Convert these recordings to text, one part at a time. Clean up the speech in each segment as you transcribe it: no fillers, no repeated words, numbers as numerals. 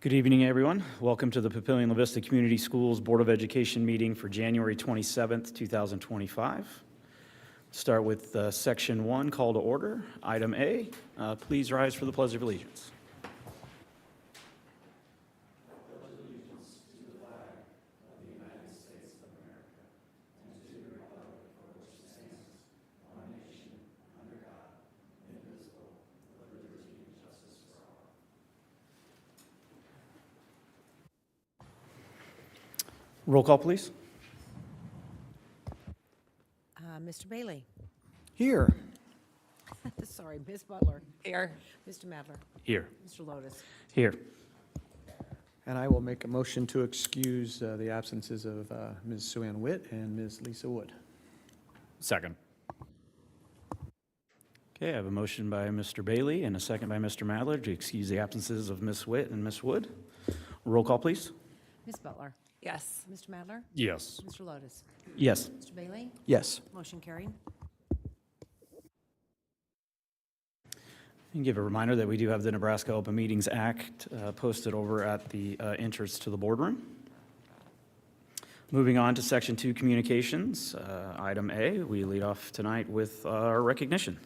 Good evening, everyone. Welcome to the Papillion La Vista Community Schools Board of Education meeting for January 27th, 2025. Start with Section 1, call to order. Item A, please rise for the Pledge of Allegiance. Roll call, please. Mr. Bailey. Here. Sorry, Ms. Butler. Here. Mr. Madler. Here. Mr. Lotus. Here. And I will make a motion to excuse the absences of Ms. Sue Ann Witt and Ms. Lisa Wood. Second. Okay, I have a motion by Mr. Bailey and a second by Mr. Madler to excuse the absences of Ms. Witt and Ms. Wood. Roll call, please. Ms. Butler. Yes. Mr. Madler. Yes. Mr. Lotus. Yes. Mr. Bailey. Yes. Motion carried. And give a reminder that we do have the Nebraska Open Meetings Act posted over at the entrance to the boardroom. Moving on to Section 2, Communications. Item A, we lead off tonight with our recognition.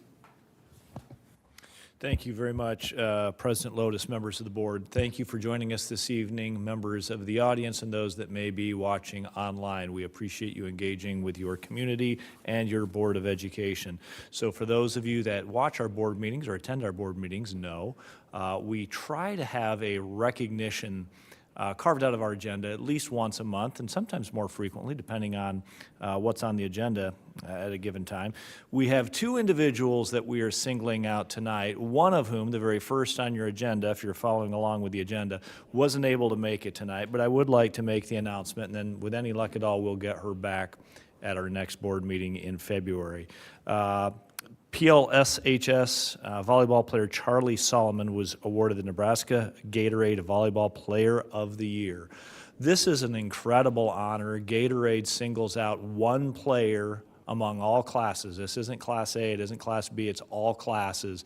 Thank you very much, President Lotus, members of the board. Thank you for joining us this evening, members of the audience and those that may be watching online. We appreciate you engaging with your community and your Board of Education. So for those of you that watch our board meetings or attend our board meetings, know we try to have a recognition carved out of our agenda at least once a month, and sometimes more frequently, depending on what's on the agenda at a given time. We have two individuals that we are singling out tonight, one of whom, the very first on your agenda, if you're following along with the agenda, wasn't able to make it tonight, but I would like to make the announcement, and then with any luck at all, we'll get her back at our next board meeting in February. PLCS volleyball player Charlie Solomon was awarded the Nebraska Gatorade Volleyball Player of the Year. This is an incredible honor. Gatorade singles out one player among all classes. This isn't Class A, it isn't Class B, it's all classes,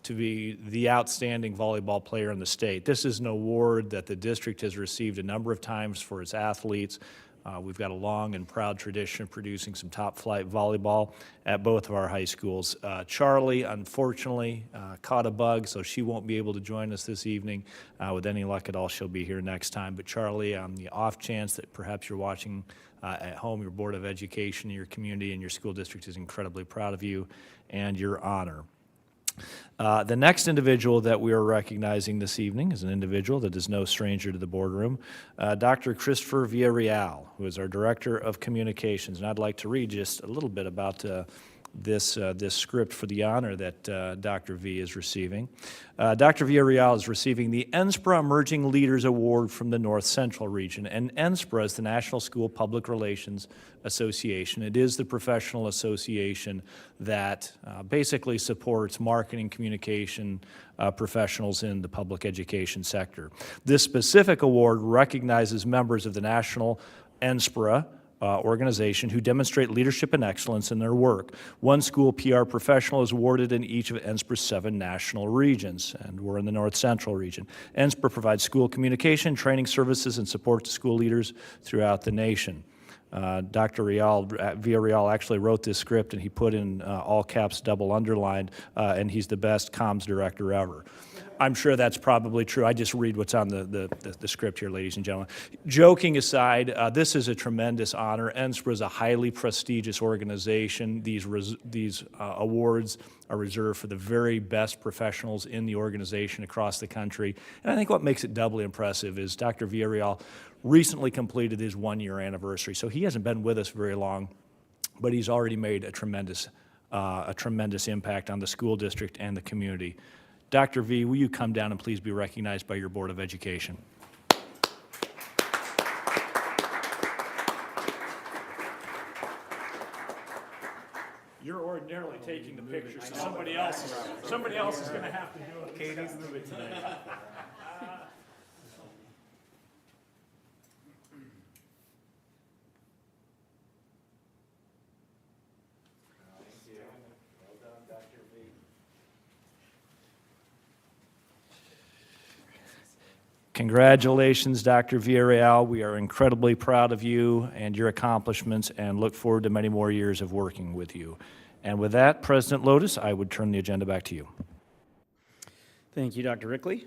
to be the outstanding volleyball player in the state. This is an award that the district has received a number of times for its athletes. We've got a long and proud tradition of producing some top-flight volleyball at both of our high schools. Charlie, unfortunately, caught a bug, so she won't be able to join us this evening. With any luck at all, she'll be here next time. But Charlie, on the off chance that perhaps you're watching at home, your Board of Education, your community, and your school district is incredibly proud of you and your honor. The next individual that we are recognizing this evening is an individual that is no stranger to the boardroom, Dr. Christopher Villarreal, who is our Director of Communications. And I'd like to read just a little bit about this script for the honor that Dr. V is receiving. Dr. Villarreal is receiving the NSPRA Emerging Leaders Award from the North Central region. And NSPRA is the National School Public Relations Association. It is the professional association that basically supports marketing, communication professionals in the public education sector. This specific award recognizes members of the National NSPRA organization who demonstrate leadership and excellence in their work. One school PR professional is awarded in each of NSPRA's 7 national regions, and we're in the North Central region. NSPRA provides school communication, training services, and support to school leaders throughout the nation. Dr. Villarreal actually wrote this script, and he put in all caps, double underlined, and he's the best comms director ever. I'm sure that's probably true. I just read what's on the script here, ladies and gentlemen. Joking aside, this is a tremendous honor. NSPRA is a highly prestigious organization. These awards are reserved for the very best professionals in the organization across the country. And I think what makes it doubly impressive is Dr. Villarreal recently completed his 1-year anniversary. So he hasn't been with us very long, but he's already made a tremendous impact on the school district and the community. Dr. V, will you come down and please be recognized by your Board of Education? You're ordinarily taking the picture, so somebody else is going to have to do it. Katie's moving today. Congratulations, Dr. Villarreal. We are incredibly proud of you and your accomplishments and look forward to many more years of working with you. And with that, President Lotus, I would turn the agenda back to you. Thank you, Dr. Rickley.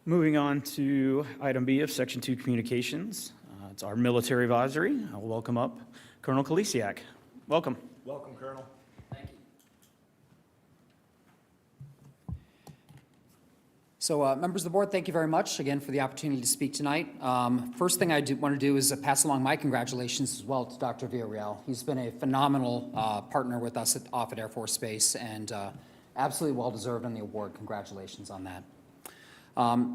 Moving on to item B of Section 2 Communications. It's our military advisory. I'll welcome up Colonel Kolesiak. Welcome. Welcome, Colonel. So, members of the board, thank you very much again for the opportunity to speak tonight. First thing I want to do is pass along my congratulations as well to Dr. Villarreal. He's been a phenomenal partner with us at Offutt Air Force Base and absolutely well-deserved on the award. Congratulations on that.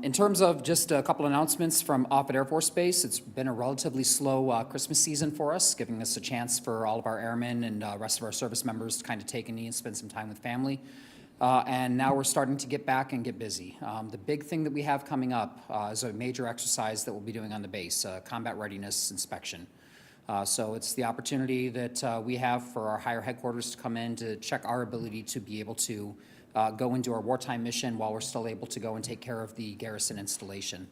In terms of just a couple announcements from Offutt Air Force Base, it's been a relatively slow Christmas season for us, giving us a chance for all of our airmen and rest of our service members to kind of take a knee and spend some time with family. And now we're starting to get back and get busy. The big thing that we have coming up is a major exercise that we'll be doing on the base, combat readiness inspection. So it's the opportunity that we have for our higher headquarters to come in to check our ability to be able to go into our wartime mission while we're still able to go and take care of the garrison installation.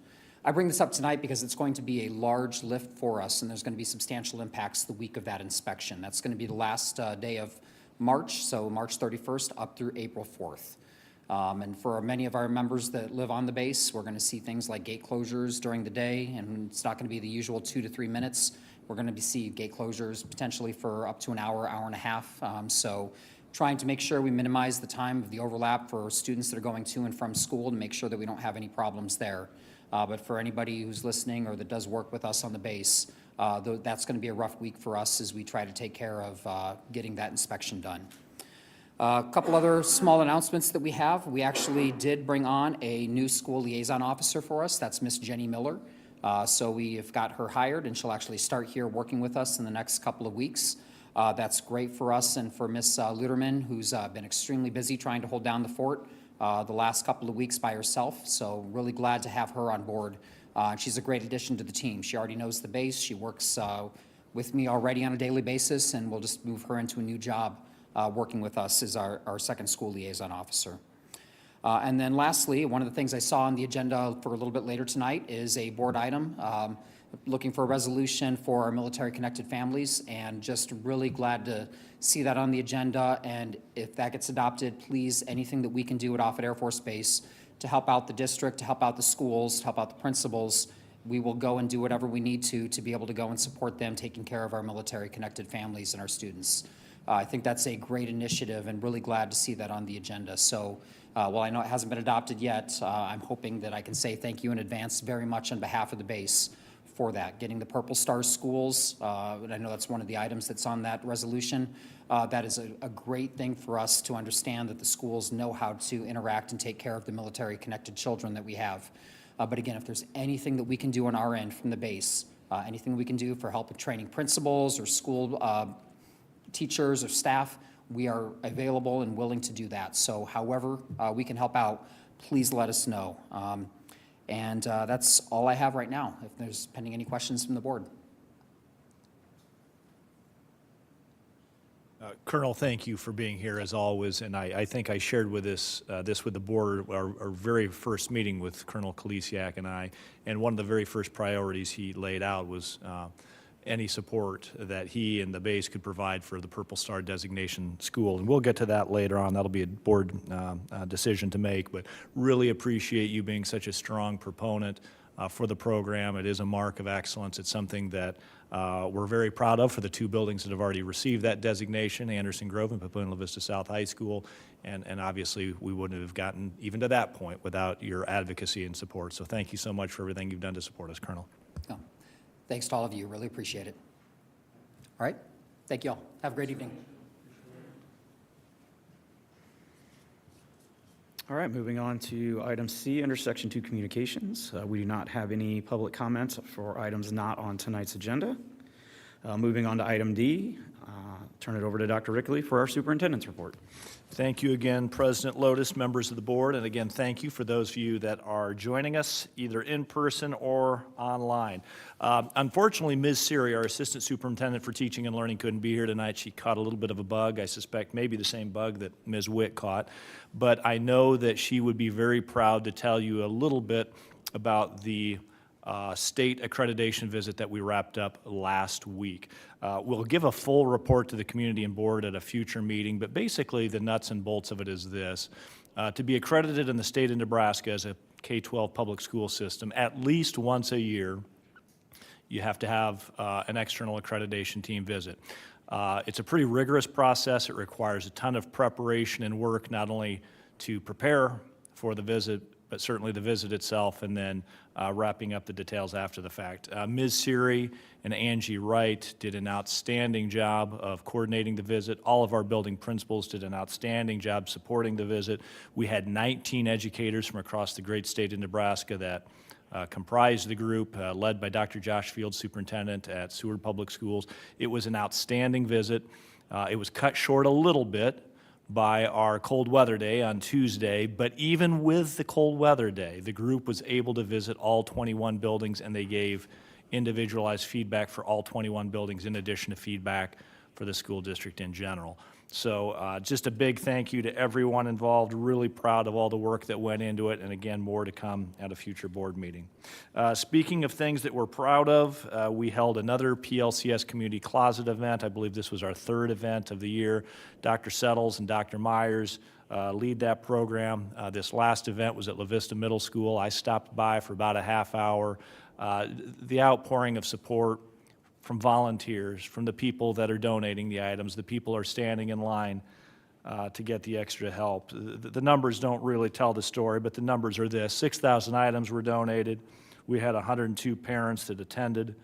I bring this up tonight because it's going to be a large lift for us, and there's going to be substantial impacts the week of that inspection. That's going to be the last day of March, so March 31st up through April 4th. And for many of our members that live on the base, we're going to see things like gate closures during the day, and it's not going to be the usual 2 to 3 minutes. We're going to see gate closures potentially for up to an hour, hour and a half. So trying to make sure we minimize the time of the overlap for students that are going to and from school to make sure that we don't have any problems there. But for anybody who's listening or that does work with us on the base, that's going to be a rough week for us as we try to take care of getting that inspection done. A couple other small announcements that we have. We actually did bring on a new school liaison officer for us. That's Miss Jenny Miller. So we have got her hired, and she'll actually start here working with us in the next couple of weeks. That's great for us and for Miss Luderman, who's been extremely busy trying to hold down the fort the last couple of weeks by herself. So really glad to have her on board. She's a great addition to the team. She already knows the base. She works with me already on a daily basis, and we'll just move her into a new job working with us as our second school liaison officer. And then lastly, one of the things I saw on the agenda for a little bit later tonight is a board item looking for a resolution for our military-connected families, and just really glad to see that on the agenda. And if that gets adopted, please, anything that we can do at Offutt Air Force Base to help out the district, to help out the schools, to help out the principals, we will go and do whatever we need to be able to go and support them taking care of our military-connected families and our students. I think that's a great initiative, and really glad to see that on the agenda. So while I know it hasn't been adopted yet, I'm hoping that I can say thank you in advance very much on behalf of the base for that. Getting the Purple Star schools, and I know that's one of the items that's on that resolution. That is a great thing for us to understand that the schools know how to interact and take care of the military-connected children that we have. But again, if there's anything that we can do on our end from the base, anything we can do for help with training principals or school teachers or staff, we are available and willing to do that. So however we can help out, please let us know. And that's all I have right now, if there's pending any questions from the board. Colonel, thank you for being here as always, and I think I shared with this with the board our very first meeting with Colonel Kolesiak and I, and one of the very first priorities he laid out was any support that he and the base could provide for the Purple Star designation school. And we'll get to that later on. That'll be a board decision to make, but really appreciate you being such a strong proponent for the program. It is a mark of excellence. It's something that we're very proud of for the two buildings that have already received that designation, Anderson Grove and Papillion La Vista South High School. And obviously, we wouldn't have gotten even to that point without your advocacy and support. So thank you so much for everything you've done to support us, Colonel. Oh, thanks to all of you. Really appreciate it. All right. Thank you all. Have a great evening. All right, moving on to item C under Section 2 Communications. We do not have any public comments for items not on tonight's agenda. Moving on to item D, turn it over to Dr. Rickley for our superintendent's report. Thank you again, President Lotus, members of the board, and again, thank you for those of you that are joining us either in person or online. Unfortunately, Ms. Siri, our Assistant Superintendent for Teaching and Learning, couldn't be here tonight. She caught a little bit of a bug. I suspect maybe the same bug that Ms. Witt caught, but I know that she would be very proud to tell you a little bit about the state accreditation visit that we wrapped up last week. We'll give a full report to the community and board at a future meeting, but basically the nuts and bolts of it is this. To be accredited in the state of Nebraska as a K-12 public school system, at least once a year, you have to have an external accreditation team visit. It's a pretty rigorous process. It requires a ton of preparation and work, not only to prepare for the visit, but certainly the visit itself, and then wrapping up the details after the fact. Ms. Siri and Angie Wright did an outstanding job of coordinating the visit. All of our building principals did an outstanding job supporting the visit. We had 19 educators from across the great state of Nebraska that comprised the group, led by Dr. Josh Fields, superintendent at Seward Public Schools. It was an outstanding visit. It was cut short a little bit by our cold weather day on Tuesday, but even with the cold weather day, the group was able to visit all 21 buildings, and they gave individualized feedback for all 21 buildings in addition to feedback for the school district in general. So just a big thank you to everyone involved. Really proud of all the work that went into it, and again, more to come at a future board meeting. Speaking of things that we're proud of, we held another PLCS Community Closet event. I believe this was our third event of the year. Dr. Settles and Dr. Myers lead that program. This last event was at La Vista Middle School. I stopped by for about a half hour. The outpouring of support from volunteers, from the people that are donating the items, the people are standing in line to get the extra help. The numbers don't really tell the story, but the numbers are this. 6,000 items were donated. We had 102 parents that attended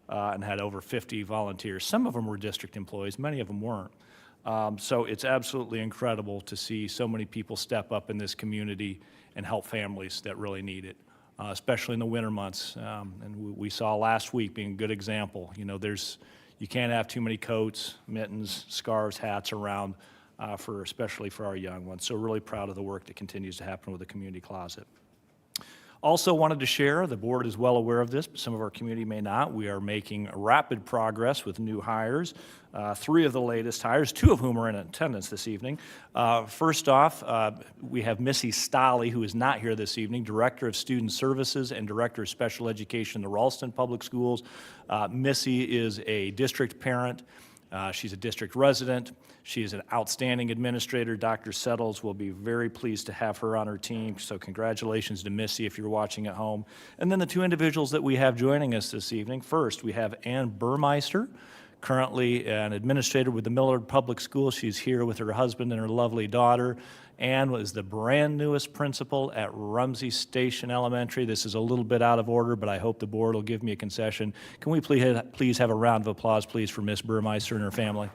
and had over 50 volunteers. Some of them were district employees, many of them weren't. So it's absolutely incredible to see so many people step up in this community and help families that really need it. Especially in the winter months, and we saw last week being a good example. You know, you can't have too many coats, mittens, scarves, hats around, especially for our young ones. So really proud of the work that continues to happen with the community closet. Also wanted to share, the board is well aware of this, but some of our community may not. We are making rapid progress with new hires. 3 of the latest hires, 2 of whom are in attendance this evening. First off, we have Missy Stolley, who is not here this evening, Director of Student Services and Director of Special Education in the Ralston Public Schools. Missy is a district parent. She's a district resident. She is an outstanding administrator. Dr. Settles will be very pleased to have her on her team, so congratulations to Missy if you're watching at home. And then the 2 individuals that we have joining us this evening. First, we have Ann Burmeister, currently an administrator with the Millard Public Schools. She's here with her husband and her lovely daughter. Ann was the brand newest principal at Rumsey Station Elementary. This is a little bit out of order, but I hope the board will give me a concession. Can we please have a round of applause, please, for Miss Burmeister and her family?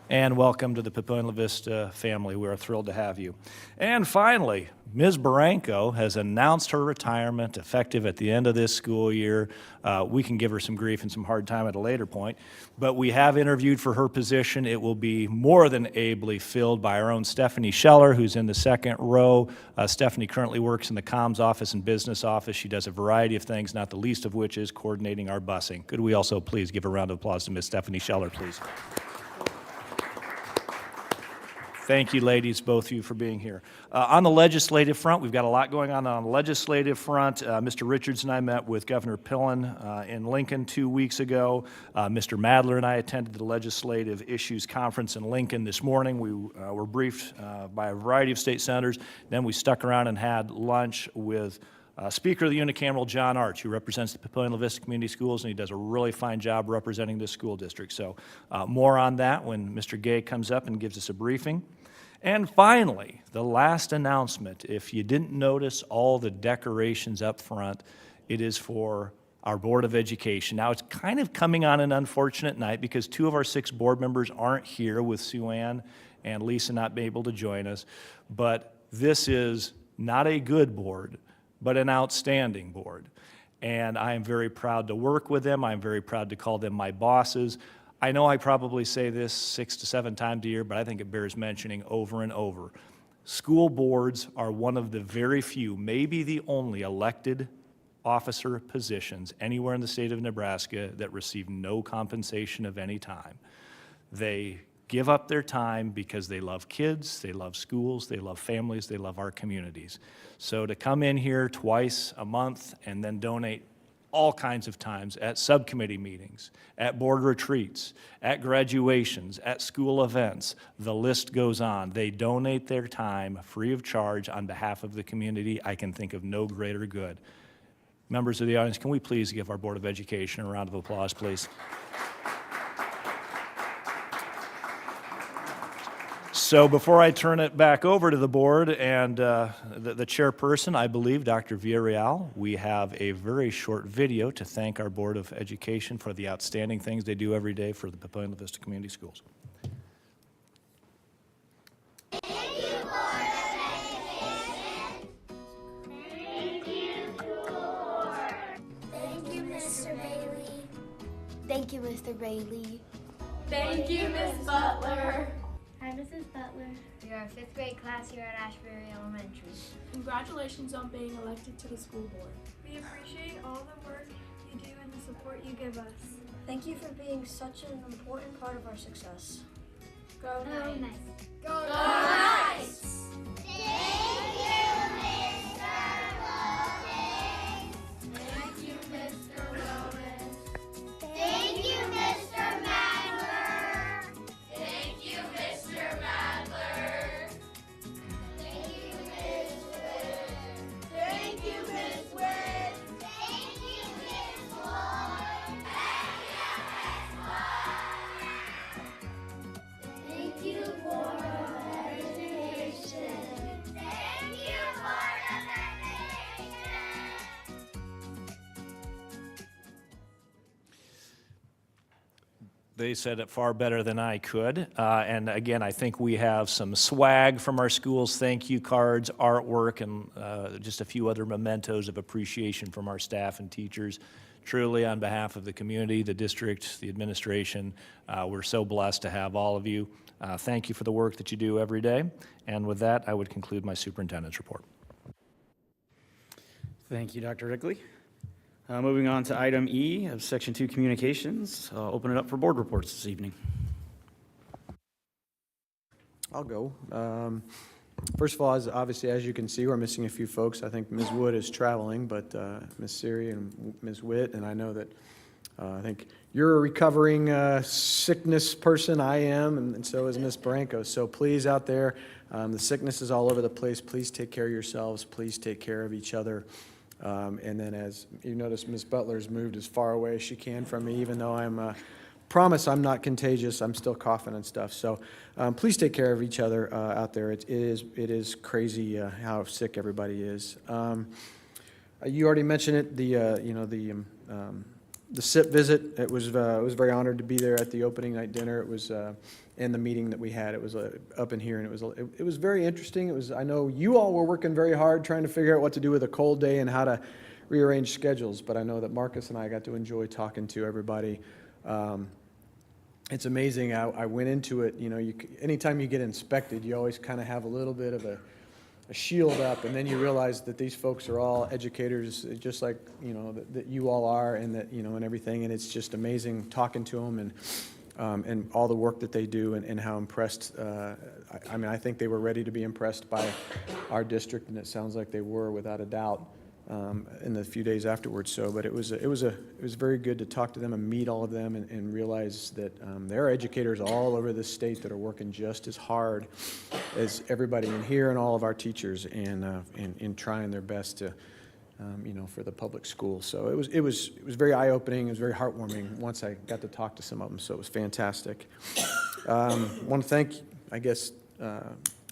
And welcome to the Papillion La Vista family. We are thrilled to have you. And finally, Ms. Barranco has announced her retirement effective at the end of this school year. We can give her some grief and some hard time at a later point, but we have interviewed for her position. It will be more than ably filled by our own Stephanie Scheller, who's in the second row. Stephanie currently works in the comms office and business office. She does a variety of things, not the least of which is coordinating our busing. Could we also please give a round of applause to Ms. Stephanie Scheller, please? Thank you, ladies, both of you, for being here. On the legislative front, we've got a lot going on the legislative front. Mr. Richards and I met with Governor Pillen in Lincoln 2 weeks ago. Mr. Madler and I attended the Legislative Issues Conference in Lincoln this morning. We were briefed by a variety of state senators. Then we stuck around and had lunch with Speaker of the Unicameral, John Arch, who represents the Papillion La Vista Community Schools, and he does a really fine job representing this school district. So more on that when Mr. Gay comes up and gives us a briefing. And finally, the last announcement. If you didn't notice all the decorations up front, it is for our Board of Education. Now, it's kind of coming on an unfortunate night because 2 of our 6 board members aren't here, with Sue Ann and Lisa not being able to join us. But this is not a good board, but an outstanding board. And I am very proud to work with them. I'm very proud to call them my bosses. I know I probably say this 6 to 7 times a year, but I think it bears mentioning over and over. School boards are one of the very few, maybe the only, elected officer positions anywhere in the state of Nebraska that receive no compensation of any time. They give up their time because they love kids, they love schools, they love families, they love our communities. So to come in here twice a month and then donate all kinds of times at subcommittee meetings, at board retreats, at graduations, at school events, the list goes on. They donate their time free of charge on behalf of the community. I can think of no greater good. Members of the audience, can we please give our Board of Education a round of applause, please? So before I turn it back over to the board and the chairperson, I believe, Dr. Villarreal, we have a very short video to thank our Board of Education for the outstanding things they do every day for the Papillion La Vista Community Schools. Thank you, Mr. Bailey. Thank you, Mr. Bailey. Thank you, Miss Butler. Hi, Mrs. Butler. We are a 5th grade class here at Ashbury Elementary. Congratulations on being elected to the school board. We appreciate all the work you do and the support you give us. Thank you for being such an important part of our success. Go Go Knights. nice. Go Knights! Thank you, Mr. Lomas. Thank you, Mr. Madler. Thank you, Mr. Madler. Thank you, Miss Witt. Thank you, Miss Witt. Thank you, Miss Lloyd. Thank you, Board of Education. Thank you, Board of Education. They said it far better than I could. And again, I think we have some swag from our schools, thank you cards, artwork, and just a few other mementos of appreciation from our staff and teachers. Truly, on behalf of the community, the district, the administration, we're so blessed to have all of you. Thank you for the work that you do every day. And with that, I would conclude my superintendent's report. Thank you, Dr. Rickley. Moving on to item E of Section 2 Communications. I'll open it up for board reports this evening. I'll go. First of all, obviously, as you can see, we're missing a few folks. I think Ms. Wood is traveling, but Ms. Siri and Ms. Witt, and I know that I think you're a recovering sickness person. I am, and so is Ms. Branco. So please, out there, the sickness is all over the place. Please take care of yourselves. Please take care of each other. And then, as you notice, Ms. Butler's moved as far away as she can from me, even though I'm promise I'm not contagious. I'm still coughing and stuff. So please take care of each other out there. It is crazy how sick everybody is. You already mentioned it. The SIP visit. It was very honored to be there at the opening night dinner. It was in the meeting that we had. It was up in here, and it was very interesting. It was. I know you all were working very hard trying to figure out what to do with a cold day and how to rearrange schedules. But I know that Marcus and I got to enjoy talking to everybody. It's amazing. I went into it. You know, anytime you get inspected, you always kind of have a little bit of a shield up, and then you realize that these folks are all educators, just like that you all are, and that and everything. And it's just amazing talking to them and all the work that they do, and how impressed. I mean, I think they were ready to be impressed by our district, and it sounds like they were, without a doubt, in the few days afterwards. So, but it was very good to talk to them and meet all of them, and realize that there are educators all over the state that are working just as hard as everybody in here and all of our teachers, and trying their best to, for the public school. So it was very eye-opening. It was very heartwarming once I got to talk to some of them. So it was fantastic. Want to thank, I guess,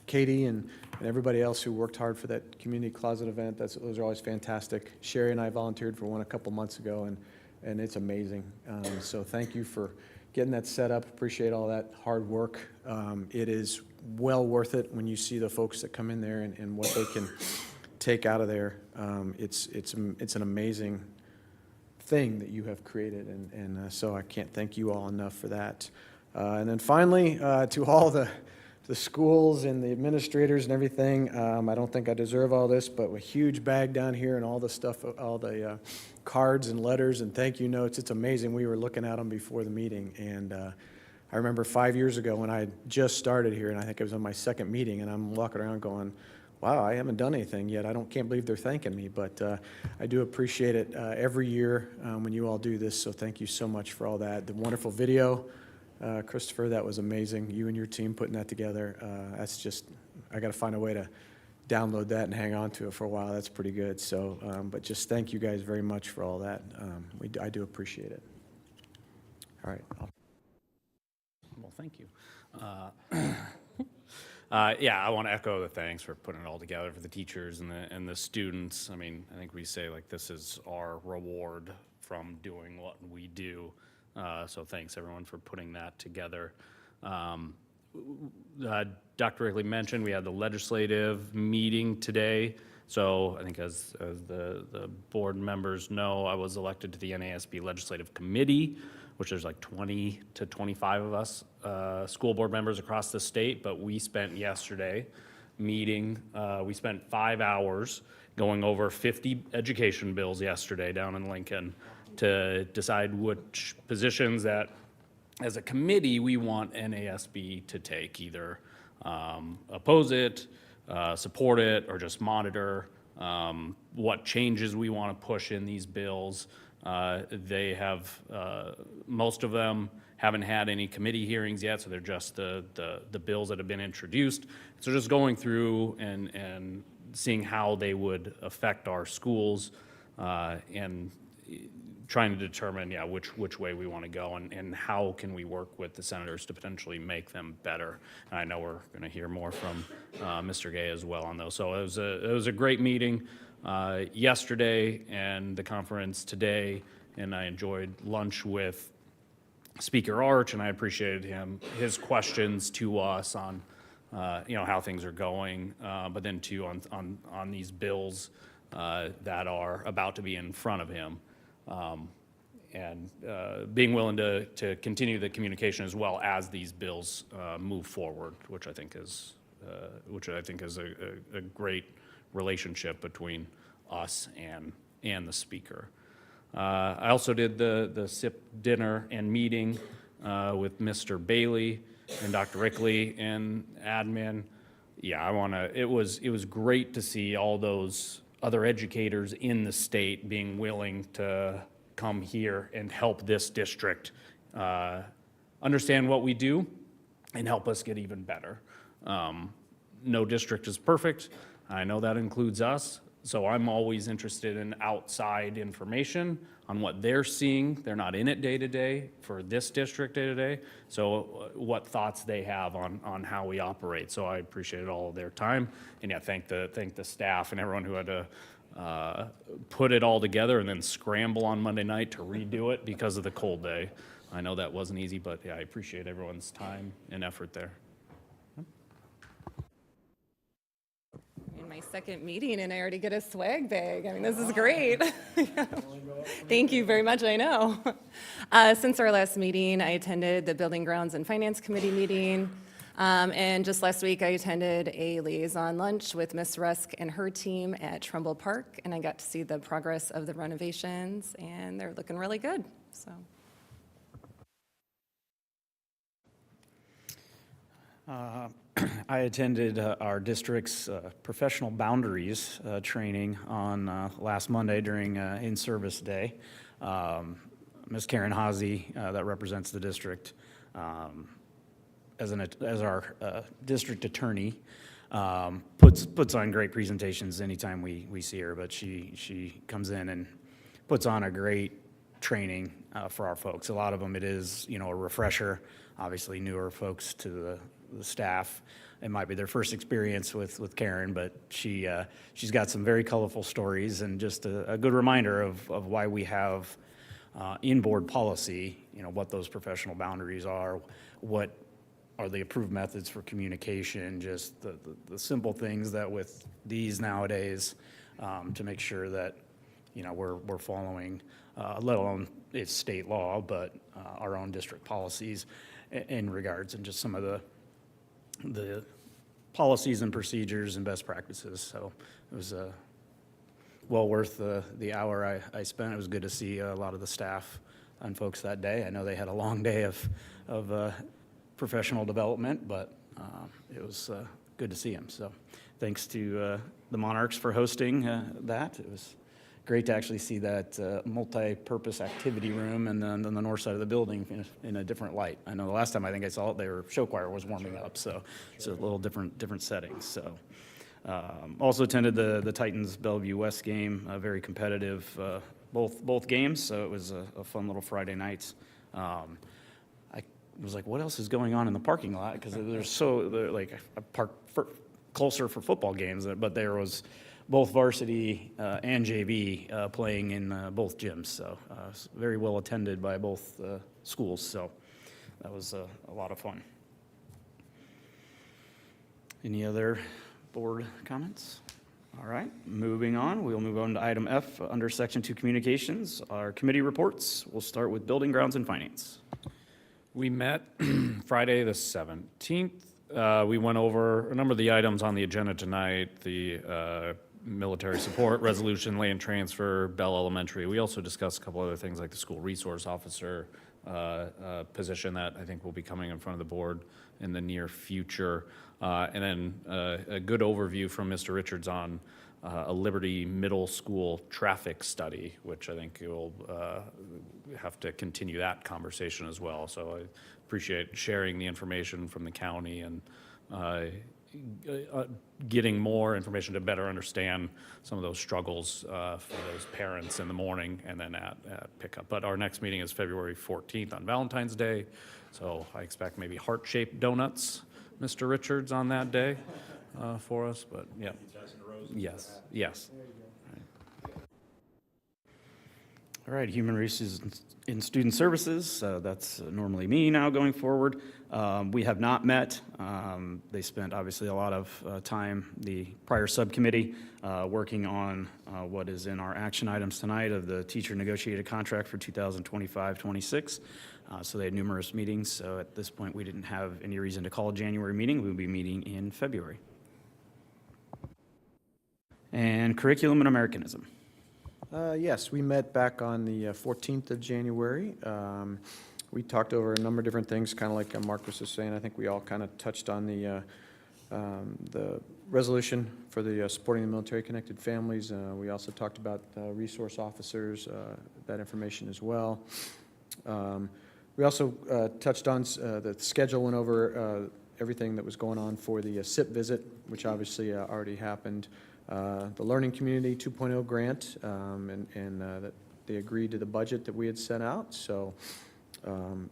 Katie and everybody else who worked hard for that community closet event. Those are always fantastic. Sherry and I volunteered for one a couple months ago, and it's amazing. So thank you for getting that set up. Appreciate all that hard work. It is well worth it when you see the folks that come in there and what they can take out of there. It's an amazing thing that you have created, and so I can't thank you all enough for that. And then finally, to all the schools and the administrators and everything, I don't think I deserve all this, but a huge bag down here and all the stuff, all the cards and letters and thank you notes. It's amazing. We were looking at them before the meeting, and I remember 5 years ago when I had just started here, and I think it was on my second meeting, and I'm walking around going, wow, I haven't done anything yet. Can't believe they're thanking me, but I do appreciate it every year when you all do this, so thank you so much for all that. The wonderful video, Christopher, that was amazing. You and your team putting that together, that's just, I got to find a way to download that and hang on to it for a while. That's pretty good. So, but just thank you guys very much for all that. I do appreciate it. All right. Well, thank you. Yeah, I want to echo the thanks for putting it all together for the teachers and the students. I mean, I think we say like this is our reward from doing what we do. So thanks everyone for putting that together. Dr. Rickley mentioned we had the legislative meeting today. So I think as the board members know, I was elected to the NASB Legislative Committee, which there's like 20 to 25 of us school board members across the state, but we spent yesterday meeting, we spent 5 hours going over 50 education bills yesterday down in Lincoln to decide which positions that as a committee we want NASB to take, either oppose it, support it, or just monitor what changes we want to push in these bills. They have, most of them haven't had any committee hearings yet, so they're just the bills that have been introduced. So just going through and seeing how they would affect our schools and trying to determine, yeah, which way we want to go and how can we work with the senators to potentially make them better. And I know we're going to hear more from Mr. Gay as well on those. So it was a great meeting yesterday and the conference today, and I enjoyed lunch with Speaker Arch, and I appreciated his questions to us on how things are going, but then too on these bills that are about to be in front of him. And being willing to continue the communication as well as these bills move forward, which I think is a great relationship between us and the speaker. I also did the SIP dinner and meeting with Mr. Bailey and Dr. Rickley and admin. Yeah, it was great to see all those other educators in the state being willing to come here and help this district understand what we do and help us get even better. No district is perfect. I know that includes us. So I'm always interested in outside information on what they're seeing. They're not in it day to day for this district day to day. So what thoughts they have on how we operate. So I appreciated all of their time. And yeah, thank the staff and everyone who had to put it all together and then scramble on Monday night to redo it because of the cold day. I know that wasn't easy, but yeah, I appreciate everyone's time and effort there. In my second meeting, and I already get a swag bag. I mean, this is great. Thank you very much, I know. Since our last meeting, I attended the Building Grounds and Finance Committee meeting. And just last week, I attended a liaison lunch with Ms. Rusk and her team at Trumbull Park, and I got to see the progress of the renovations, and they're looking really good, so. I attended our district's professional boundaries training on last Monday during in-service day. Ms. Karen Haase, that represents the district, as our district attorney, puts on great presentations anytime we see her, but she comes in and puts on a great training for our folks. A lot of them, it is, a refresher, obviously newer folks to the staff. It might be their first experience with Karen, but she's got some very colorful stories and just a good reminder of why we have in-board policy, what those professional boundaries are, what are the approved methods for communication, just the simple things that with these nowadays to make sure that, we're following, let alone it's state law, but our own district policies in regards and just some of the policies and procedures and best practices. So it was well worth the hour I spent. It was good to see a lot of the staff and folks that day. I know they had a long day of professional development, but it was good to see him. So thanks to the Monarchs for hosting that. It was great to actually see that multi-purpose activity room and then on the north side of the building in a different light. I know the last time I think I saw it, their show choir was warming up, so it's a little different settings. So also attended the Titans Bellevue West game, very competitive, both games. So it was a fun little Friday night. I was like, what else is going on in the parking lot? Because they're like I parked closer for football games, but there was both varsity and JV playing in both gyms. So very well attended by both schools. So that was a lot of fun. Any other board comments? All right, moving on. We'll move on to item F under Section 2 Communications. Our committee reports. We'll start with Building, Grounds, and Finance. We met Friday the 17th. We went over a number of the items on the agenda tonight, the military support resolution, land transfer, Bell Elementary. We also discussed a couple other things like the school resource officer position that I think will be coming in front of the board in the near future. And then a good overview from Mr. Richards on a Liberty Middle School traffic study, which I think you'll have to continue that conversation as well. So I appreciate sharing the information from the county and getting more information to better understand some of those struggles for those parents in the morning and then at pickup. But our next meeting is February 14th on Valentine's Day, so I expect maybe heart-shaped donuts, Mr. Richards, on that day for us, but yeah. Yes. All right, Human Resources in Student Services, that's normally me now going forward. We have not met. They spent obviously a lot of time, the prior subcommittee, working on what is in our action items tonight of the teacher negotiated contract for 2025-26. So they had numerous meetings. So at this point, we didn't have any reason to call a January meeting. We'll be meeting in February. And Curriculum and Americanism. Yes, we met back on the 14th of January. We talked over a number of different things, kind of like Marcus was saying. I think we all kind of touched on the resolution for the supporting the military-connected families. We also talked about resource officers, that information as well. We also touched on the schedule, went over everything that was going on for the SIP visit, which obviously already happened. The Learning Community 2.0 grant, and that they agreed to the budget that we had set out. So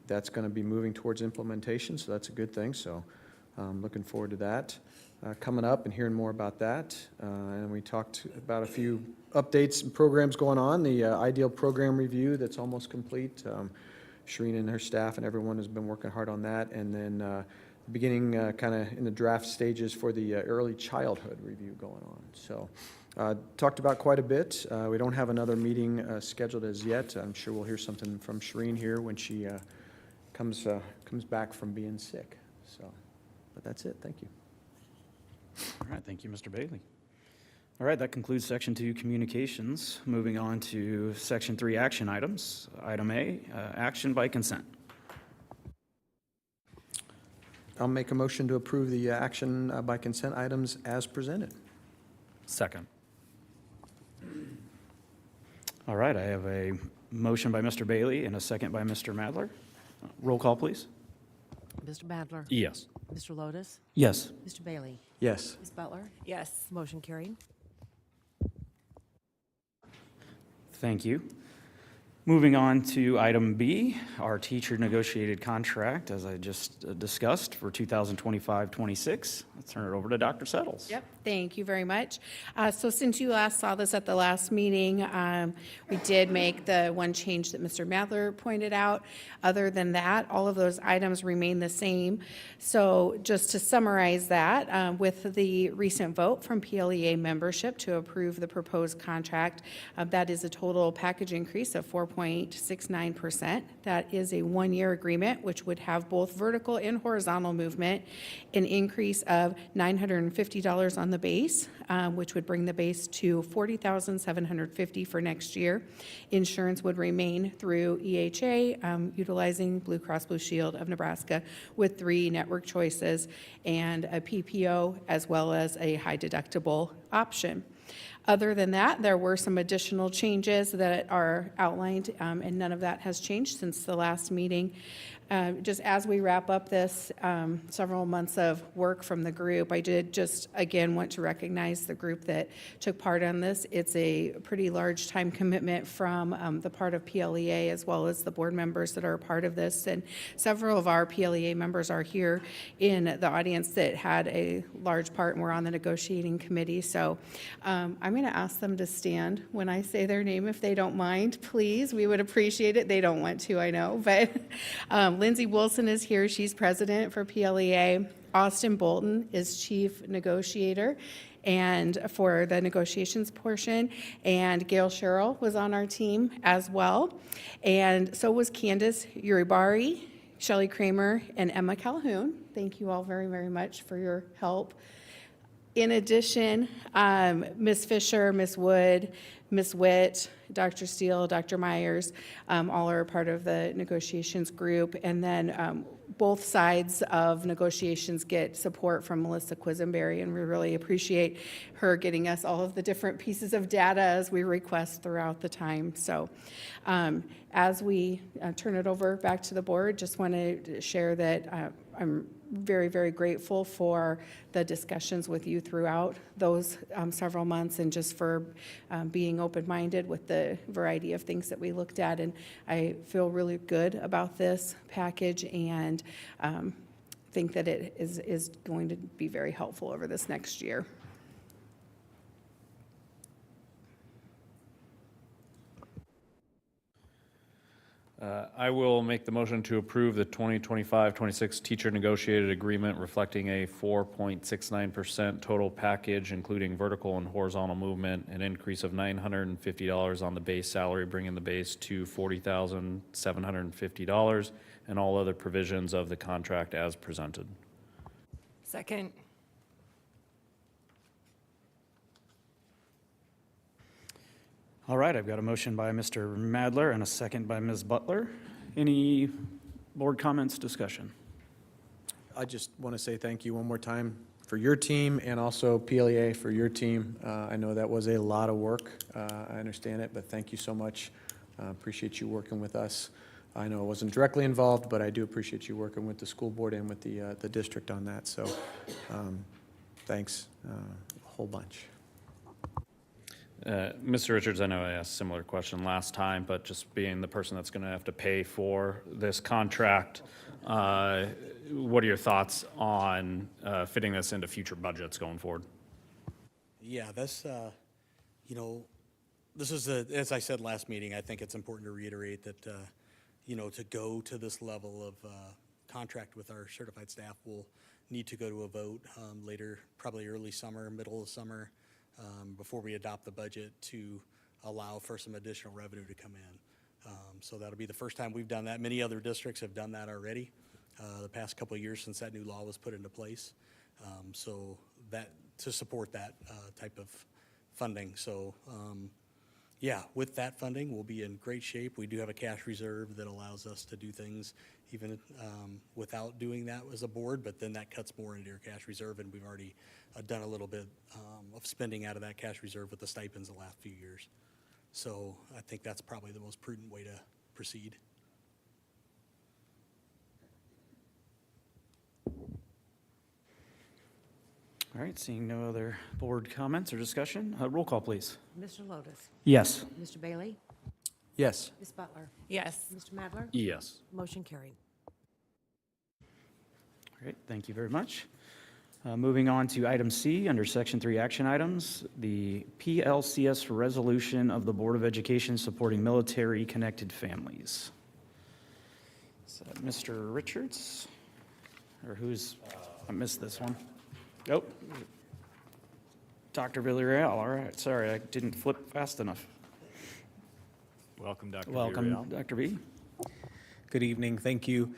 that's going to be moving towards implementation, so that's a good thing. So looking forward to that coming up and hearing more about that. And we talked about a few updates and programs going on. The Ideal Program Review that's almost complete. Shereen and her staff and everyone has been working hard on that. And then beginning kind of in the draft stages for the early childhood review going on. So talked about quite a bit. We don't have another meeting scheduled as yet. I'm sure we'll hear something from Shereen here when she comes back from being sick. So, but that's it. Thank you. All right, thank you, Mr. Bailey. All right, that concludes Section 2 Communications. Moving on to Section 3 Action Items. Item A, action by consent. I'll make a motion to approve the action by consent items as presented. Second. All right, I have a motion by Mr. Bailey and a second by Mr. Madler. Roll call, please. Mr. Madler? Yes. Mr. Lotus? Yes. Mr. Bailey? Yes. Ms. Butler? Yes. Motion carried. Thank you. Moving on to item B, our teacher negotiated contract, as I just discussed, for 2025-26. Let's turn it over to Dr. Settles. Yep, thank you very much. So since you last saw this at the last meeting, we did make the one change that Mr. Madler pointed out. Other than that, all of those items remain the same. So just to summarize that, with the recent vote from PLEA membership to approve the proposed contract, that is a total package increase of 4.5 3.69%. That is a one-year agreement, which would have both vertical and horizontal movement, an increase of $950 on the base, which would bring the base to $40,750 for next year. Insurance would remain through EHA, utilizing Blue Cross Blue Shield of Nebraska with 3 network choices and a PPO, as well as a high deductible option. Other than that, there were some additional changes that are outlined, and none of that has changed since the last meeting. Just as we wrap up this several months of work from the group, I did just, again, want to recognize the group that took part on this. It's a pretty large time commitment from the part of PLEA as well as the board members that are a part of this. And several of our PLEA members are here in the audience that had a large part and were on the negotiating committee. So I'm going to ask them to stand when I say their name, if they don't mind, please. We would appreciate it. They don't want to, I know, but Lindsay Wilson is here. She's president for PLEA. Austin Bolton is chief negotiator and for the negotiations portion. And Gail Sherrill was on our team as well. And so was Candace Uribari, Shelley Kramer, and Emma Calhoun. Thank you all very, very much for your help. In addition, Ms. Fisher, Ms. Wood, Ms. Witt, Dr. Steele, Dr. Myers, all are a part of the negotiations group. And then both sides of negotiations get support from Melissa Quisenberry, and we really appreciate her getting us all of the different pieces of data as we request throughout the time. So as we turn it over back to the board, just want to share that I'm very, very grateful for the discussions with you throughout those several months, and just for being open-minded with the variety of things that we looked at. And I feel really good about this package, and think that it is going to be very helpful over this next year. I will make the motion to approve the 2025-26 teacher negotiated agreement reflecting a 4.69% total package, including vertical and horizontal movement, an increase of $950 on the base salary, bringing the base to $40,750, and all other provisions of the contract as presented. Second. All right, I've got a motion by Mr. Madler and a second by Ms. Butler. Any board comments, discussion? I just want to say thank you one more time for your team, and also PLEA for your team. I know that was a lot of work. I understand it, but thank you so much. Appreciate you working with us. I know I wasn't directly involved, but I do appreciate you working with the school board and with the district on that. So thanks a whole bunch. Mr. Richards, I know I asked a similar question last time, but just being the person that's going to have to pay for this contract, what are your thoughts on fitting this into future budgets going forward? Yeah, that's, this is, as I said last meeting, I think it's important to reiterate that, to go to this level of contract with our certified staff, we'll need to go to a vote later, probably early summer, middle of summer, before we adopt the budget to allow for some additional revenue to come in. So that'll be the first time we've done that. Many other districts have done that already the past couple of years since that new law was put into place. So that, to support that type of funding. So yeah, with that funding, we'll be in great shape. We do have a cash reserve that allows us to do things even without doing that as a board, but then that cuts more into your cash reserve, and we've already done a little bit of spending out of that cash reserve with the stipends the last few years. So I think that's probably the most prudent way to proceed. All right, seeing no other board comments or discussion, roll call, please. Mr. Lotus. Yes. Mr. Bailey. Yes. Ms. Butler. Yes. Mr. Madler. Yes. Motion carried. All right, thank you very much. Moving on to item C, under Section 3 action items, the PLCS resolution of the Board of Education supporting military-connected families. Is that Mr. Richards? Or who's, I missed this one. Oh, Dr. Villarreal, all right, sorry, I didn't flip fast enough. Welcome, Dr. Welcome, Villarreal. Dr. V. Good evening, thank you.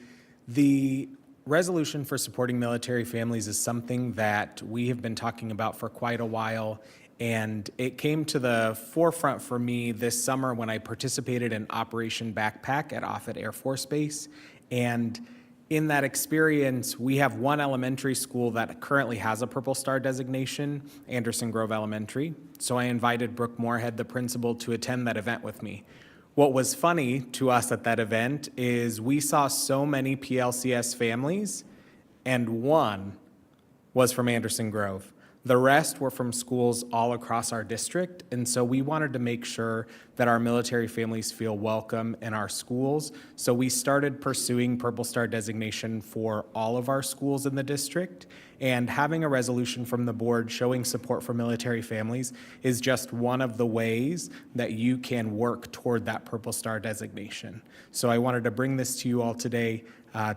The resolution for supporting military families is something that we have been talking about for quite a while, and it came to the forefront for me this summer when I participated in Operation Backpack at Offutt Air Force Base. And in that experience, we have one elementary school that currently has a Purple Star designation, Anderson Grove Elementary. So I invited Brooke Moorhead, the principal, to attend that event with me. What was funny to us at that event is we saw so many PLCS families, and one was from Anderson Grove. The rest were from schools all across our district, and so we wanted to make sure that our military families feel welcome in our schools. So we started pursuing Purple Star designation for all of our schools in the district, and having a resolution from the board showing support for military families is just one of the ways that you can work toward that Purple Star designation. So I wanted to bring this to you all today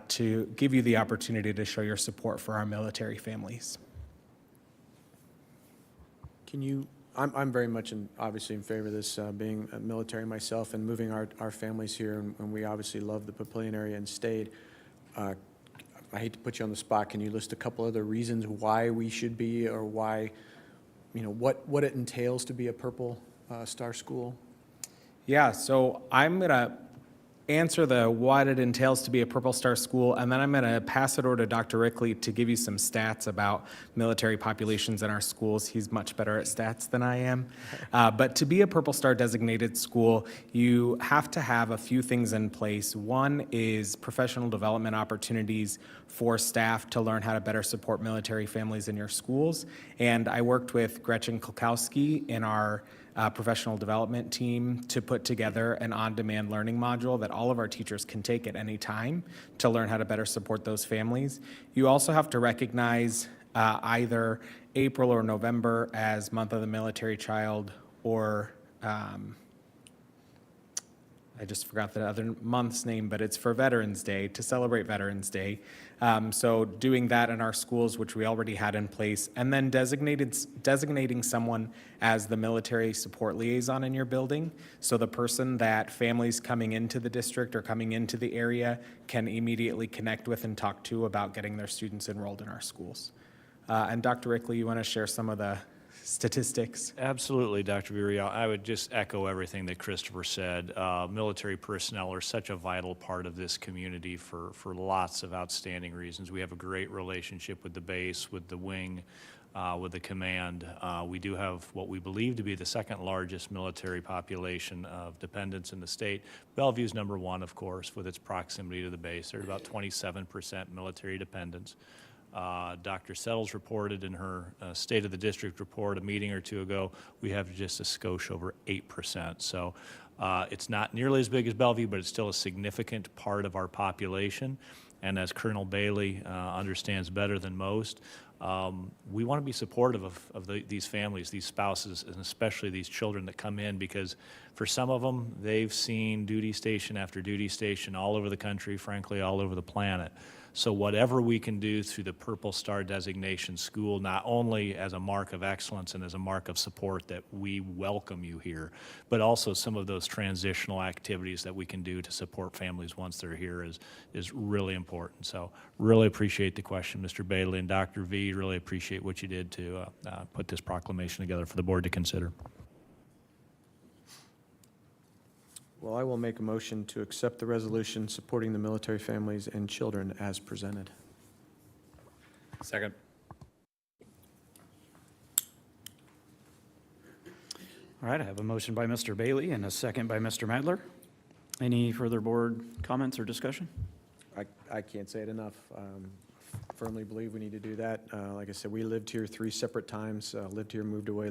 to give you the opportunity to show your support for our military families. Can you, I'm very much obviously in favor of this, being a military myself and moving our families here, and we obviously love the Papillion area and stayed. I hate to put you on the spot. Can you list a couple other reasons why we should be, or why, what it entails to be a Purple Star school? Yeah, so I'm going to answer the what it entails to be a Purple Star school, and then I'm going to pass it over to Dr. Rickley to give you some stats about military populations in our schools. He's much better at stats than I am. But to be a Purple Star designated school, you have to have a few things in place. One is professional development opportunities for staff to learn how to better support military families in your schools. And I worked with Gretchen Kulkowski in our professional development team to put together an on-demand learning module that all of our teachers can take at any time to learn how to better support those families. You also have to recognize either April or November as Month of the Military Child, or I just forgot the other month's name, but it's for Veterans Day, to celebrate Veterans Day. So doing that in our schools, which we already had in place, and then designating someone as the military support liaison in your building. So the person that families coming into the district or coming into the area can immediately connect with and talk to about getting their students enrolled in our schools. And Dr. Rickley, you want to share some of the statistics? Absolutely, Dr. Villarreal. I would just echo everything that Christopher said. Military personnel are such a vital part of this community for lots of outstanding reasons. We have a great relationship with the base, with the wing, with the command. We do have what we believe to be the second largest military population of dependents in the state. Bellevue's number one, of course, with its proximity to the base. There's about 27% military dependents. Dr. Settles reported in her State of the District report a meeting or two ago, we have just a skosh over 8%. So it's not nearly as big as Bellevue, but it's still a significant part of our population. And as Colonel Bailey understands better than most, we want to be supportive of these families, these spouses, and especially these children that come in, because for some of them, they've seen duty station after duty station all over the country, frankly, all over the planet. So whatever we can do through the Purple Star designation school, not only as a mark of excellence and as a mark of support that we welcome you here, but also some of those transitional activities that we can do to support families once they're here is really important. So really appreciate the question, Mr. Bailey, and Dr. V, really appreciate what you did to put this proclamation together for the board to consider. Well, I will make a motion to accept the resolution supporting the military families and children as presented. Second. All right, I have a motion by Mr. Bailey and a second by Mr. Madler. Any further board comments or discussion? I can't say it enough. Firmly believe we need to do that. Like I said, we lived here 3 separate times, lived here, moved away,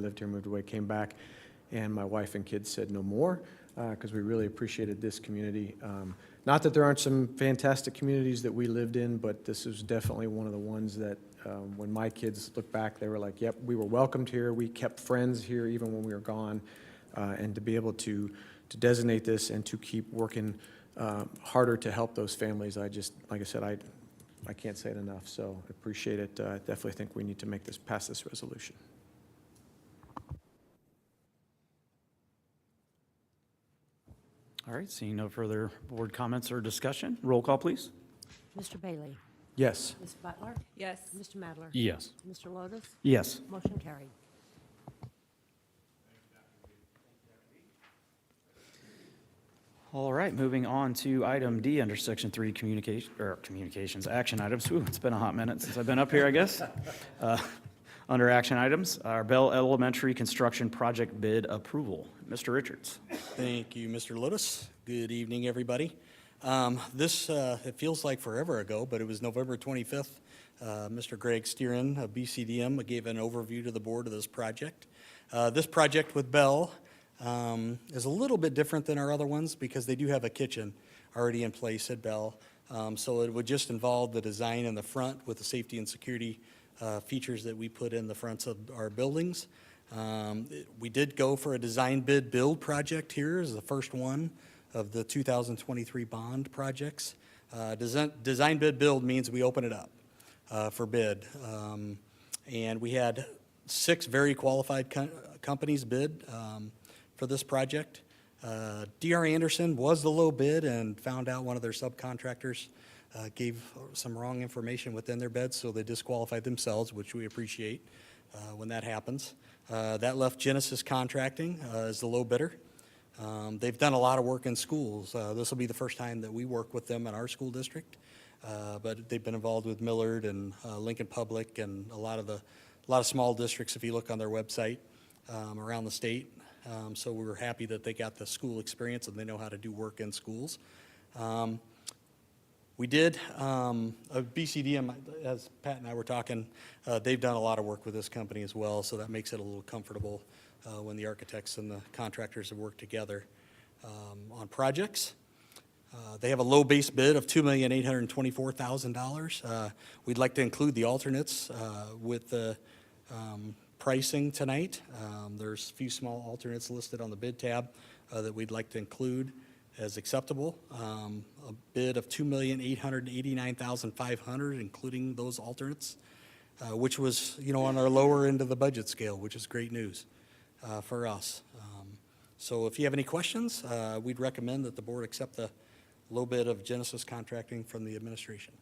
came back, and my wife and kids said no more, because we really appreciated this community. Not that there aren't some fantastic communities that we lived in, but this is definitely one of the ones that when my kids look back, they were like, yep, we were welcomed here, we kept friends here even when we were gone, and to be able to designate this and to keep working harder to help those families, like I said, I can't say it enough, so I appreciate it. I definitely think we need to pass this resolution. All right, seeing no further board comments or discussion, roll call, please. Mr. Bailey? Yes. Ms. Butler? Yes. Mr. Madler? Yes. Mr. Lotus? Yes. Motion carried. All right, moving on to item D under section 3, communications, action items. Ooh, it's been a hot minute since I've been up here, I guess. Under action items, our Bell Elementary construction project bid approval. Mr. Richards. Thank you, Mr. Lotus. Good evening, everybody. It feels like forever ago, but it was November 25th. Mr. Greg Steeran of BCDM gave an overview to the board of this project. This project with Bell is a little bit different than our other ones because they do have a kitchen already in place at Bell. So it would just involve the design in the front with the safety and security features that we put in the fronts of our buildings. We did go for a design bid build project here as the first one of the 2023 bond projects. Design bid build means we open it up for bid. And we had 6 very qualified companies bid for this project. D.R. Anderson was the low bid and found out one of their subcontractors gave some wrong information within their bid, so they disqualified themselves, which we appreciate when that happens. That left Genesis Contracting as the low bidder. They've done a lot of work in schools. This will be the first time that we work with them in our school district, but they've been involved with Millard and Lincoln Public and a lot of small districts if you look on their website around the state. So we were happy that they got the school experience and they know how to do work in schools. We did, BCDM, as Pat and I were talking, they've done a lot of work with this company as well, so that makes it a little comfortable when the architects and the contractors have worked together on projects. They have a low base bid of $2,824,000. We'd like to include the alternates with the pricing tonight. There's a few small alternates listed on the bid tab that we'd like to include as acceptable. A bid of $2,889,500, including those alternates, which was, on our lower end of the budget scale, which is great news for us. So if you have any questions, we'd recommend that the board accept the low bid of Genesis Contracting from the administration.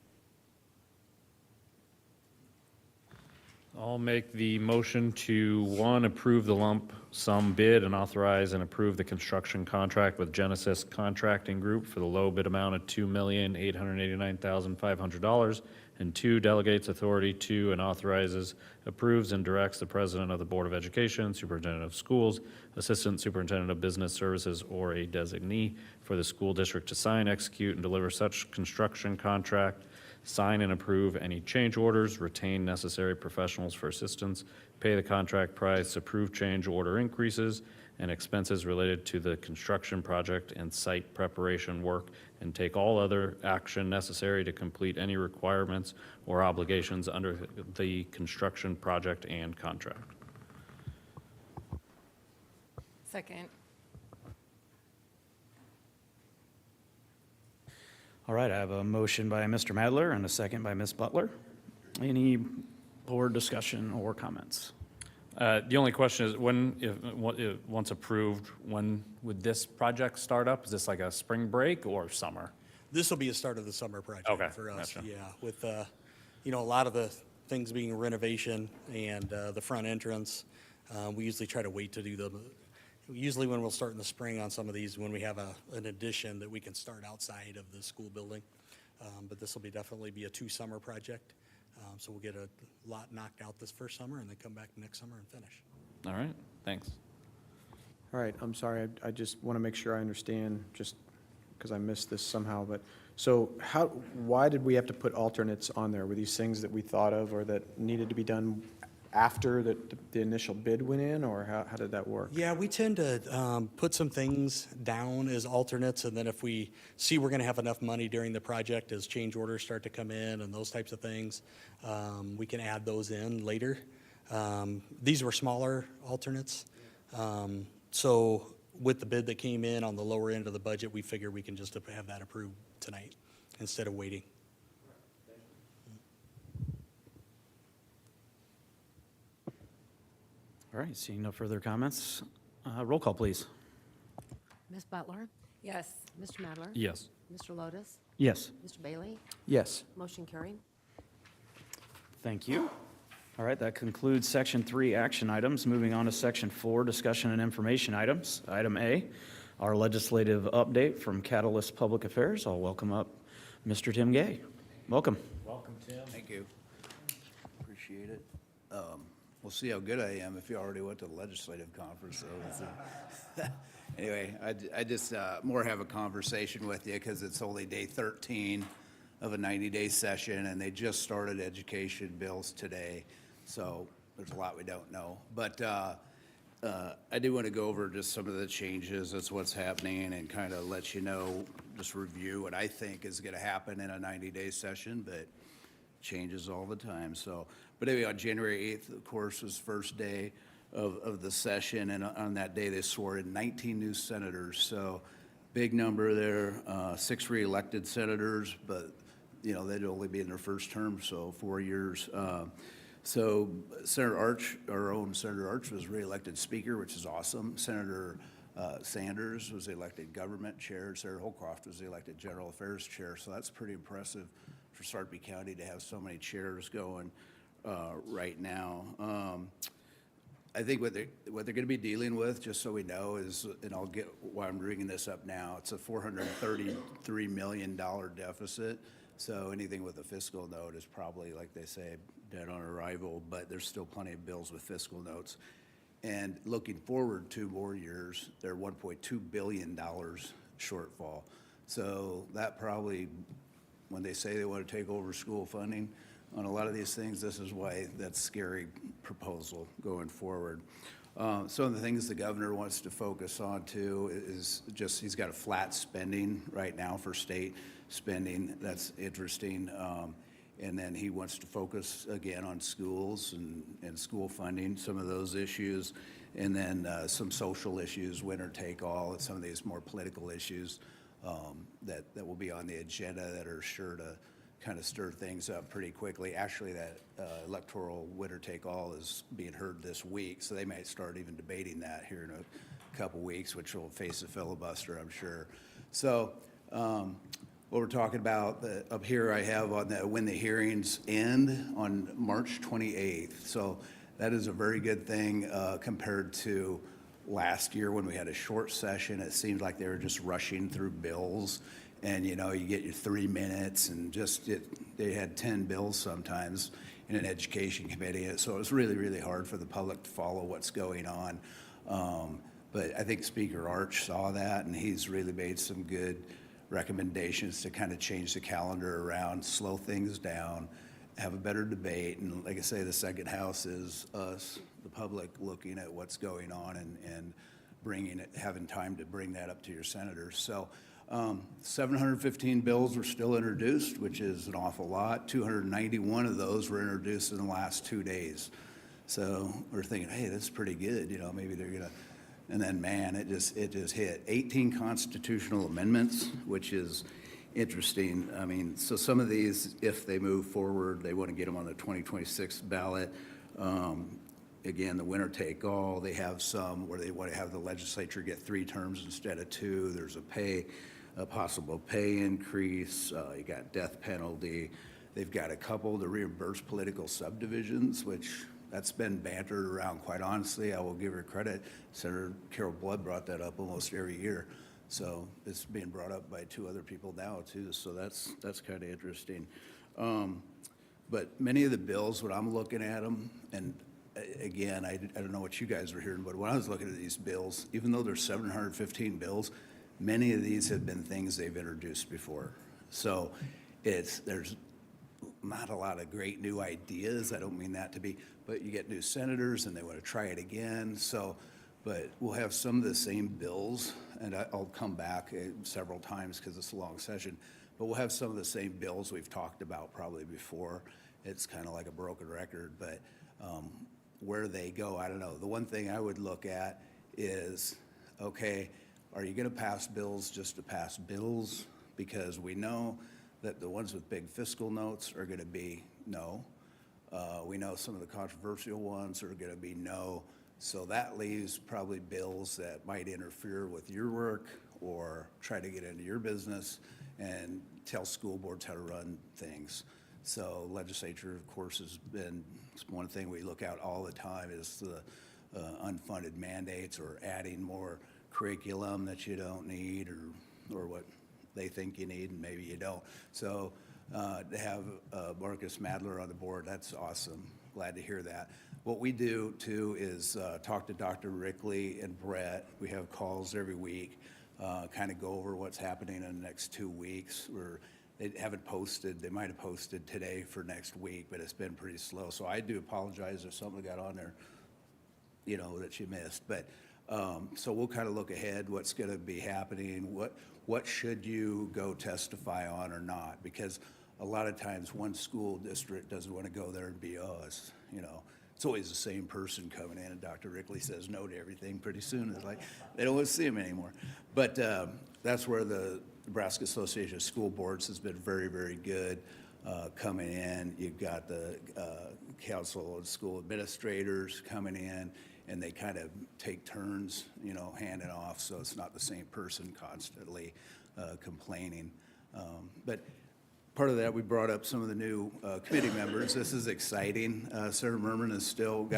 I'll make the motion to, 1, approve the lump sum bid and authorize and approve the construction contract with Genesis Contracting Group for the low bid amount of $2,889,500, and 2, delegates authority to and authorizes, approves, and directs the President of the Board of Education, Superintendent of Schools, Assistant Superintendent of Business Services, or a designee for the school district to sign, execute, and deliver such construction contract, sign and approve any change orders, retain necessary professionals for assistance, pay the contract price, approve change order increases and expenses related to the construction project and site preparation work, and take all other action necessary to complete any requirements or obligations under the construction project and contract. Second. All right, I have a motion by Mr. Madler and a second by Ms. Butler. Any board discussion or comments? The only question is, once approved, when would this project start up? Is this like a spring break or summer? This will be a start of the summer project Okay, for us. gotcha. Yeah, with, a lot of the things being renovation and the front entrance. We usually try to wait to do them. Usually when we'll start in the spring on some of these, when we have an addition that we can start outside of the school building. But this will definitely be a 2-summer project. So we'll get a lot knocked out this first summer and then come back next summer and finish. All right, thanks. All right, I'm sorry, I just want to make sure I understand, just because I missed this somehow, but, so why did we have to put alternates on there? Were these things that we thought of or that needed to be done after the initial bid went in, or how did that work? Yeah, we tend to put some things down as alternates, and then if we see we're going to have enough money during the project as change orders start to come in and those types of things, we can add those in later. These were smaller alternates. So with the bid that came in on the lower end of the budget, we figure we can just have that approved tonight instead of waiting. All right, seeing no further comments, roll call, please. Ms. Butler? Yes. Mr. Madler? Yes. Mr. Lotus? Yes. Mr. Bailey? Yes. Motion carried. Thank you. All right, that concludes Section 3 action items. Moving on to Section 4, discussion and information items. Item A, our legislative update from Catalyst Public Affairs. I'll welcome up Mr. Tim Gay. Welcome. Welcome, Tim. Thank you. Appreciate it. We'll see how good I am if you already went to the legislative conference. So anyway, I just more have a conversation with you because it's only day 13 of a 90-day session, and they just started education bills today. So there's a lot we don't know. But I do want to go over just some of the changes. That's what's happening and kind of let you know, just review what I think is going to happen in a 90-day session, but changes all the time. So, but anyway, on January 8th, of course, was first day of the session, and on that day, they swore in 19 new senators. So big number there, 6 re-elected senators, but, you know, they'd only be in their first term, so 4 years. So Senator Arch, our own Senator Arch, was re-elected Speaker, which is awesome. Senator Sanders was elected Government Chair. Senator Holcroft was elected General Affairs Chair. So that's pretty impressive for Sarpy County to have so many chairs going right now. I think what they're going to be dealing with, just so we know, is, and I'll get why I'm bringing this up now, it's a $433 million deficit. So anything with a fiscal note is probably, like they say, dead on arrival, but there's still plenty of bills with fiscal notes. And looking forward 2 more years, they're $1.2 billion shortfall. So that probably, when they say they want to take over school funding on a lot of these things, this is why that's a scary proposal going forward. Some of the things the governor wants to focus on too is just, he's got a flat spending right now for state spending. That's interesting. And then he wants to focus again on schools and school funding, some of those issues. And then some social issues, winner take all, and some of these more political issues that will be on the agenda that are sure to kind of stir things up pretty quickly. Actually, that electoral winner take all is being heard this week, so they might start even debating that here in a couple weeks, which will face a filibuster, I'm sure. So what we're talking about up here, I have on when the hearings end on March 28th. So that is a very good thing compared to last year when we had a short session. It seemed like they were just rushing through bills. And, you know, you get your 3 minutes and just they had 10 bills sometimes in an education committee. So it was really, really hard for the public to follow what's going on. But I think Speaker Arch saw that, and he's really made some good recommendations to kind of change the calendar around, slow things down, have a better debate. And like I say, the second house is us, the public, looking at what's going on and bringing it, having time to bring that up to your senators. So 715 bills were still introduced, which is an awful lot. 291 of those were introduced in the last 2 days. So we're thinking, hey, that's pretty good. You know, maybe they're gonna, and then man, it just hit 18 constitutional amendments, which is interesting. I mean, so some of these, if they move forward, they want to get them on the 2026 ballot. Again, the winner take all. They have some where they want to have the legislature get 3 terms instead of 2. There's a possible pay increase. You got death penalty. They've got a couple to reimburse political subdivisions, which that's been bantered around. Quite honestly, I will give her credit. Senator Carol Blood brought that up almost every year. So it's being brought up by 2 other people now too. So that's kind of interesting. But many of the bills, when I'm looking at them, and again, I don't know what you guys are hearing, but when I was looking at these bills, even though there's 715 bills, many of these have been things they've introduced before. So there's not a lot of great new ideas. I don't mean that to be, but you get new senators and they want to try it again. So, but we'll have some of the same bills, and I'll come back several times because it's a long session, but we'll have some of the same bills we've talked about probably before. It's kind of like a broken record, but where they go, I don't know. The one thing I would look at is, okay, are you going to pass bills just to pass bills? Because we know that the ones with big fiscal notes are going to be no. We know some of the controversial ones are going to be no. So that leaves probably bills that might interfere with your work or try to get into your business and tell school boards how to run things. So legislature, of course, has been, it's one thing we look at all the time is the unfunded mandates or adding more curriculum that you don't need or what they think you need and maybe you don't. So to have Marcus Madler on the board, that's awesome. Glad to hear that. What we do too is talk to Dr. Rickley and Brett. We have calls every week, kind of go over what's happening in the next 2 weeks. They haven't posted, they might have posted today for next week, but it's been pretty slow. So I do apologize if something got on there, you know, that you missed. But so we'll kind of look ahead, what's going to be happening, what should you go testify on or not? Because a lot of times one school district doesn't want to go there and be us, you know. It's always the same person coming in, and Dr. Rickley says no to everything pretty soon. It's like they don't want to see him anymore. But that's where the Nebraska Association of School Boards has been very, very good coming in. You've got the Council of School Administrators coming in, and they kind of take turns, you know, handing off, so it's not the same person constantly complaining. But part of that, we brought up some of the new committee members. This is exciting. Senator Merman has still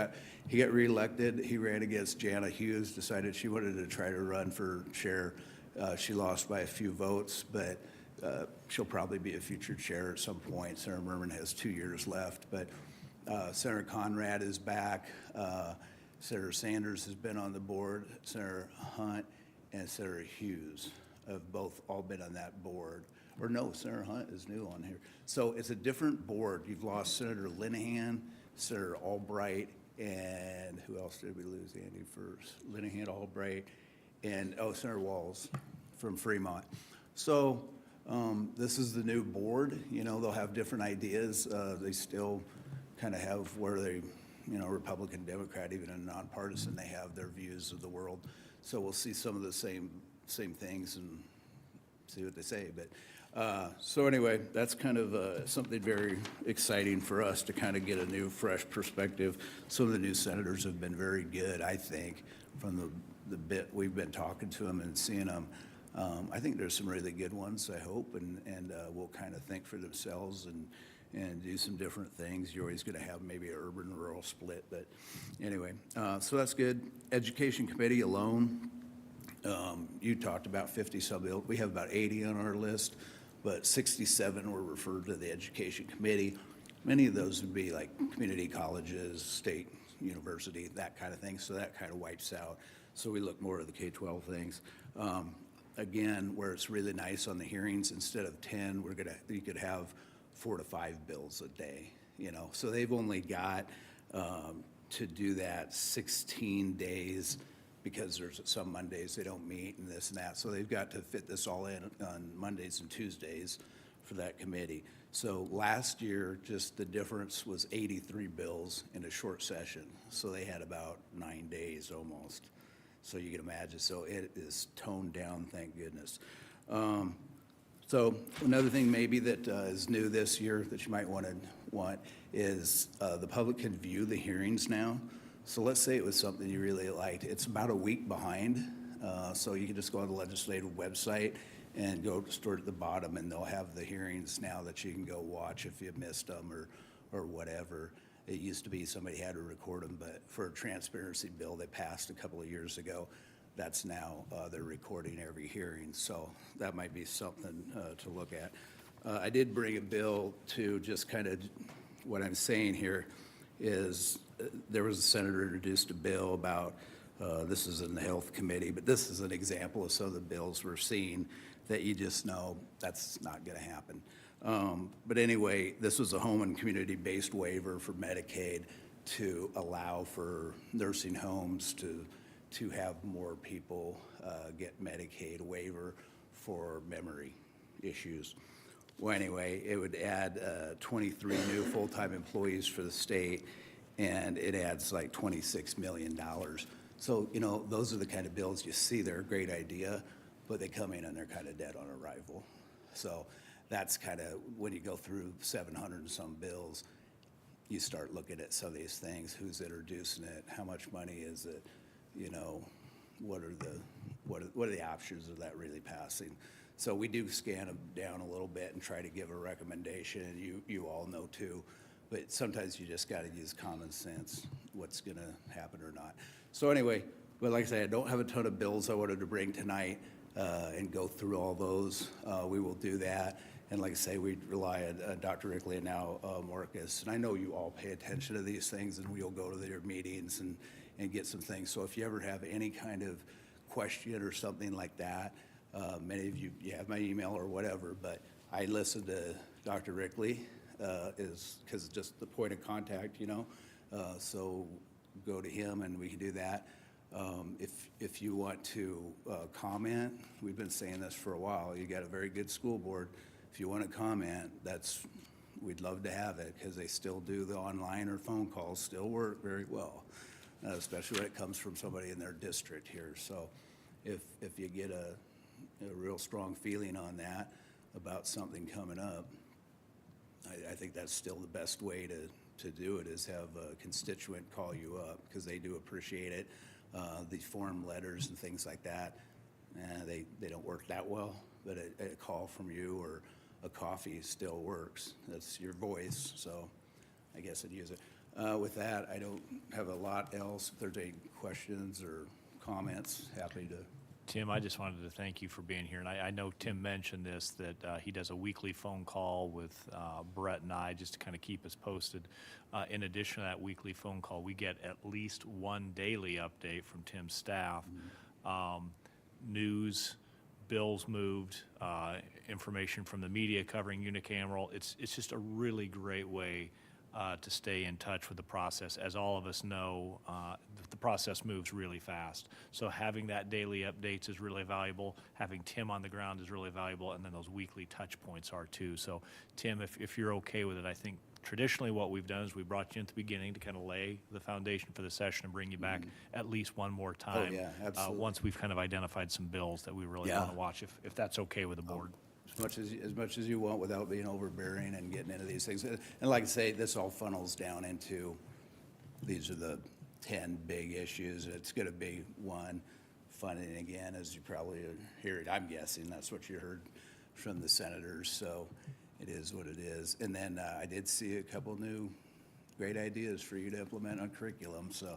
he got reelected. He ran against Jana Hughes, decided she wanted to try to run for chair. She lost by a few votes, but she'll probably be a future chair at some point. Senator Merman has 2 years left, but Senator Conrad is back. Senator Sanders has been on the board. Senator Hunt and Senator Hughes have both all been on that board. Or no, Senator Hunt is new on here. So it's a different board. You've lost Senator Linehan, Senator Albright, and who else did we lose, Andy, first? Linehan, Albright, and, Senator Walls from Fremont. So this is the new board. You know, they'll have different ideas. They still kind of have where they, you know, Republican, Democrat, even in nonpartisan, they have their views of the world. So we'll see some of the same things and see what they say. But so anyway, that's kind of something very exciting for us to kind of get a new, fresh perspective. Some of the new senators have been very good, I think, from the bit we've been talking to them and seeing them. I think there's some really good ones, I hope, and will kind of think for themselves and do some different things. You're always going to have maybe an urban-rural split, but anyway, so that's good. Education Committee alone, you talked about 50-some bills. We have about 80 on our list, but 67 were referred to the Education Committee. Many of those would be like community colleges, state university, that kind of thing, so that kind of wipes out. So we look more at the K-12 things. Again, where it's really nice on the hearings, instead of 10, you could have 4 to 5 bills a day, you know. So they've only got to do that 16 days because there's some Mondays they don't meet and this and that. So they've got to fit this all in on Mondays and Tuesdays for that committee. So last year, just the difference was 83 bills in a short session. So they had about 9 days almost. So you can imagine, so it is toned down, thank goodness. So another thing maybe that is new this year that you might want is the public can view the hearings now. So let's say it was something you really liked. It's about a week behind, so you can just go on the legislative website and go to store at the bottom, and they'll have the hearings now that you can go watch if you missed them or whatever. It used to be somebody had to record them, but for a transparency bill that passed a couple of years ago, that's now, they're recording every hearing. So that might be something to look at. I did bring a bill to just kind of, what I'm saying here is there was a senator introduced a bill about, this is in the Health Committee, but this is an example of some of the bills we're seeing that you just know that's not going to happen. But anyway, this was a home and community-based waiver for Medicaid to allow for nursing homes to have more people get Medicaid waiver for memory issues. Well, anyway, it would add 23 new full-time employees for the state, and it adds like $26 million. So, you know, those are the kind of bills you see. They're a great idea, but they come in and they're kind of dead on arrival. So that's kind of, when you go through 700 and some bills, you start looking at some of these things. Who's introducing it? How much money is it? You know, what are the what are the options of that really passing? So we do scan them down a little bit and try to give a recommendation, and you all know too. But sometimes you just got to use common sense, what's going to happen or not. So anyway, but like I say, I don't have a ton of bills I wanted to bring tonight and go through all those. We will do that. And like I say, we rely on Dr. Rickley and now Marcus. And I know you all pay attention to these things, and we'll go to their meetings and get some things. So if you ever have any kind of question or something like that, many of you have my email or whatever, but I listen to Dr. Rickley because it's just the point of contact, you know. So go to him and we can do that. If you want to comment, we've been saying this for a while. You got a very good school board. If you want to comment, we'd love to have it because they still do the online or phone calls still work very well, especially when it comes from somebody in their district here. So if you get a real strong feeling on that about something coming up, I think that's still the best way to do it, is have a constituent call you up, because they do appreciate it. The form letters and things like that, they don't work that well, but a call from you or a coffee still works. That's your voice, so I guess I'd use it. With that, I don't have a lot else. If there's any questions or comments, happy to. Tim, I just wanted to thank you for being here, and I know Tim mentioned this, that he does a weekly phone call with Brett and I just to kind of keep us posted. In addition to that weekly phone call, we get at least one daily update from Tim's staff. News, bills moved, information from the media covering unicameral. It's just a really great way to stay in touch with the process. As all of us know, the process moves really fast. So having that daily updates is really valuable. Having Tim on the ground is really valuable, and then those weekly touch points are too. So Tim, if you're okay with it, I think traditionally what we've done is we brought you in at the beginning to kind of lay the foundation for the session and bring you back at least one more time. Oh, yeah, absolutely. Once we've kind of identified some bills that we really want to watch, if that's okay with the board. As much as you want without being overbearing and getting into these things. And like I say, this all funnels down into, these are the 10 big issues. It's going to be one, funding again, as you probably heard. I'm guessing that's what you heard from the senators. So it is what it is. And then I did see a couple new great ideas for you to implement on curriculum. So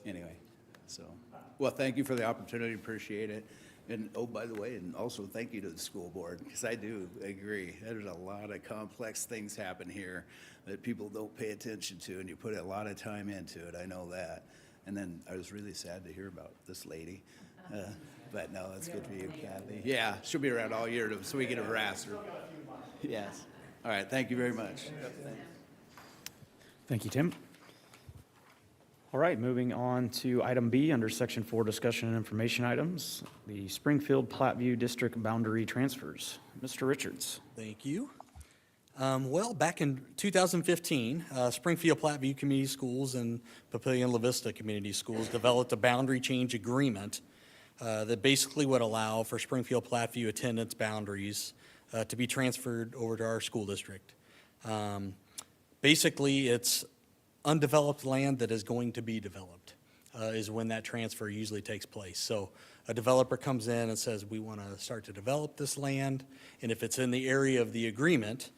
anyway, well, thank you for the opportunity. Appreciate it. And, oh, by the way, and also thank you to the school board, because I do agree. There's a lot of complex things happen here that people don't pay attention to, and you put a lot of time into it. I know that. And then I was really sad to hear about this lady. But no, it's good for you, Kathy. Yeah, she'll be around all year so we can harass her. Yes. All right, thank you very much. Thank you, Tim. All right, moving on to item B under section 4, discussion and information items, the Springfield Platteview District boundary transfers. Mr. Richards. Thank you. Well, back in 2015, Springfield Platteview Community Schools and Papillion La Vista Community Schools developed a boundary change agreement that basically would allow for Springfield Platteview attendance boundaries to be transferred over to our school district. Basically, it's undeveloped land that is going to be developed is when that transfer usually takes place. So a developer comes in and says, we want to start to develop this land, and if it's in the area of the agreement,